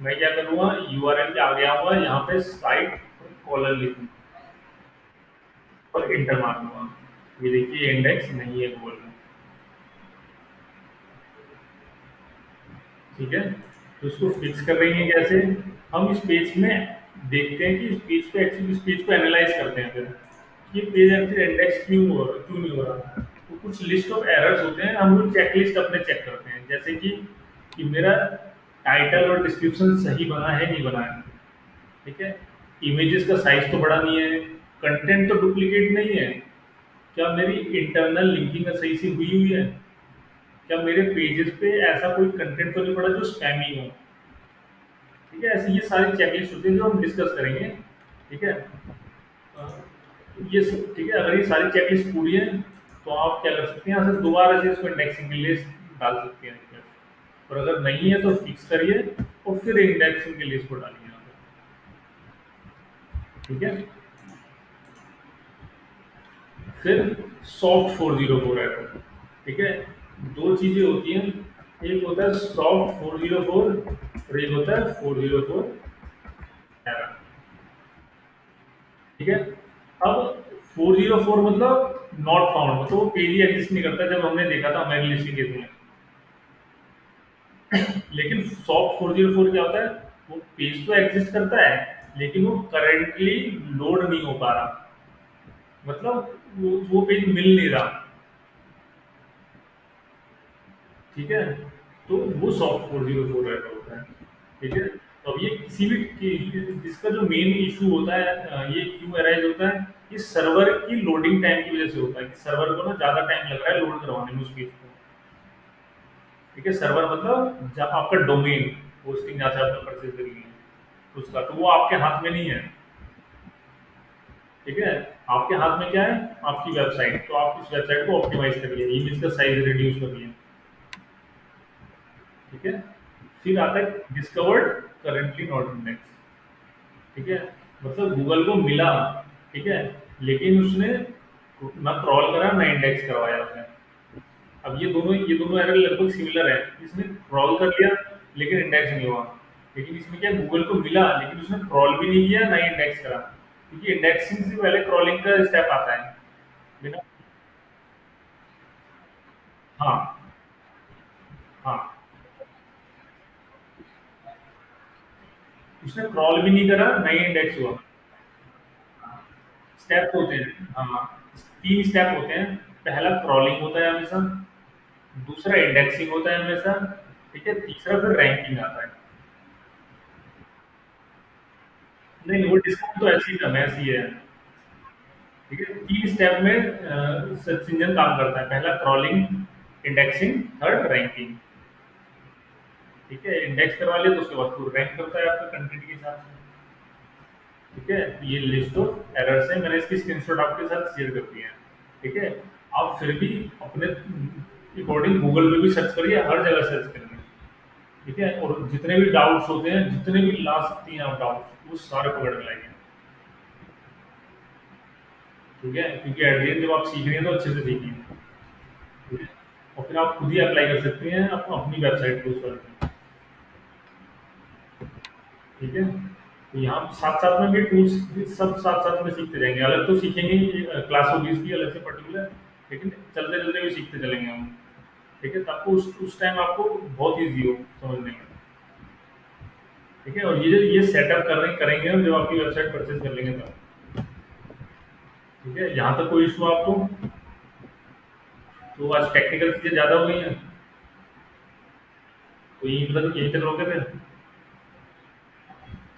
मैं क्या करूँगा, यूआरएल पे आ गया हुआ यहाँ पे साइट कॉलर लिखूंगा और इंटर मार दूंगा। ये देखिए इंडेक्स नहीं है गूगल में। ठीक है, तो इसको फिक्स कर रही है कैसे? हम इस पेज में देखते हैं कि इस पेज पे एक्चुअली, इस पेज को एनालाइज करते हैं फिर, कि ये पेज एक्चुअली इंडेक्स क्यों नहीं हो रहा। तो कुछ लिस्ट ऑफ एरर्स होते हैं, हम वो चेकलिस्ट अपने चेक करते हैं, जैसे कि मेरा टाइटल और डिस्क्रिप्शन सही बना है नहीं बना है। ठीक है, इमेजेस का साइज तो बड़ा नहीं है, कंटेंट तो डुप्लीकेट नहीं है, क्या मेरी इंटरनल लिंकिंग सही से हुई हुई है, क्या मेरे पेजेस पे ऐसा कोई कंटेंट तो नहीं पड़ा जो स्पैमी हो। ठीक है, ऐसे ये सारी चेकलिस्ट होती है जो हम डिस्कस करेंगे। ठीक है, अ, ये ठीक है, अगर ये सारी चेकलिस्ट पूरी है तो आप क्या कर सकते हैं, यहाँ से दोबारा से इसको इंडेक्सिंग के लिए डाल सकते हैं। और अगर नहीं है तो फिक्स करिए और फिर इंडेक्सिंग के लिए इसको डालिए यहाँ पे। ठीक है, फिर सॉफ्ट 404 एरर। ठीक है, दो चीजें होती हैं, एक होता है सॉफ्ट 404 और एक होता है 404 एरर। ठीक है, अब 404 मतलब नॉट फाउंड, मतलब वो पेज ही एग्जिस्ट नहीं करता जब हमने देखा था हमारे लिस्ट के केस में। लेकिन सॉफ्ट 404 क्या होता है, वो पेज तो एग्जिस्ट करता है लेकिन वो करंटली लोड नहीं हो पा रहा, मतलब वो पेज मिल नहीं रहा। ठीक है, तो वो सॉफ्ट 404 एरर होता है। ठीक है, तो अब ये किसी भी इसका जो मेन इशू होता है, ये क्यों अराइज होता है, ये सर्वर की लोडिंग टाइम की वजह से होता है कि सर्वर को ना ज्यादा टाइम लग रहा है लोड करवाने में उस पेज को। ठीक है, सर्वर मतलब जब आपका डोमेन, होस्टिंग जहाँ से आपने परचेज करी है उसका, तो वो आपके हाथ में नहीं है। ठीक है, आपके हाथ में क्या है, आपकी वेबसाइट, तो आप उस वेबसाइट को ऑप्टिमाइज करिए, इमेज का साइज रिड्यूस करिए। ठीक है, फिर आता है डिस्कवर्ड करंटली नॉट इंडेक्स। ठीक है, मतलब गूगल को मिला, ठीक है, लेकिन उसने ना क्रॉल करा ना इंडेक्स करवाया उसने। अब ये दोनों एरर लगभग सिमिलर है, इसने क्रॉल कर लिया लेकिन इंडेक्स नहीं हुआ। लेकिन इसमें क्या, गूगल को मिला लेकिन उसने क्रॉल भी नहीं किया ना ही इंडेक्स करा, क्योंकि इंडेक्सिंग से पहले क्रॉलिंग का स्टेप आता है। बिना, हाँ, हाँ, उसने क्रॉल भी नहीं करा ना ही इंडेक्स हुआ। स्टेप होते हैं, हाँ, तीन स्टेप होते हैं। पहला क्रॉलिंग होता है हमेशा, दूसरा इंडेक्सिंग होता है हमेशा, ठीक है, तीसरा फिर रैंकिंग आता है। नहीं, वो डिस्काउंट तो ऐसे ही कम है, ऐसी ही है। ठीक है, तीन स्टेप में सर्च इंजन काम करता है, पहला क्रॉलिंग, इंडेक्सिंग, थर्ड रैंकिंग। ठीक है, इंडेक्स करवा लिया तो उसके बाद फिर रैंक करता है आपके कंटेंट के हिसाब से। ठीक है, ये लिस्ट ऑफ एरर्स है, मैंने इसकी स्क्रीनशॉट आपके साथ शेयर कर दी है। ठीक है, आप फिर भी अपने अकॉर्डिंग गूगल पे भी सर्च करिए, हर जगह सर्च करिए। ठीक है, और जितने भी डाउट्स होते हैं, जितने भी ला सकती हैं आप डाउट्स, वो सारे पकड़ के लाइए। ठीक है, क्योंकि एट द एंड जब आप सीख रहे हैं तो अच्छे से सीखिए। ठीक है, और फिर आप खुद ही अप्लाई कर सकते हैं अपनी वेबसाइट पे उस पर। ठीक है, तो यहाँ साथ साथ में भी टूल्स सब साथ साथ में सीखते जाएंगे, अलग तो सीखेंगे ही, क्लास होगी इसकी अलग से पर्टिकुलर, लेकिन चलते चलते भी सीखते चलेंगे हम। ठीक है, तो आपको उस टाइम आपको बहुत ईजी हो समझने में। ठीक है, और ये सेटअप करेंगे हम जब आपकी वेबसाइट परचेज कर लेंगे तब। ठीक है, यहाँ तक कोई इशू आपको, तो आज टेक्निकल चीजें ज्यादा हो गई हैं, तो यहीं तक रोके थे।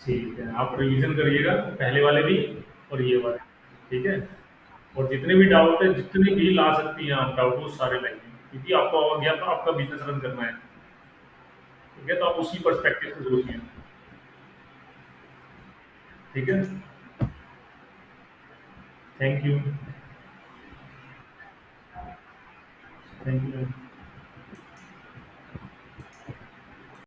ठीक है, आप रिवीजन करिएगा, पहले वाले भी और ये वाले। ठीक है, और जितने भी डाउट है, जितने भी ला सकती हैं आप डाउट, वो सारे लाइए, क्योंकि आपको हो गया तो आपका बिजनेस रन करना है। ठीक है, तो आप उसी पर्सपेक्टिव से सोचिए। ठीक है, थैंक यू। Thank you.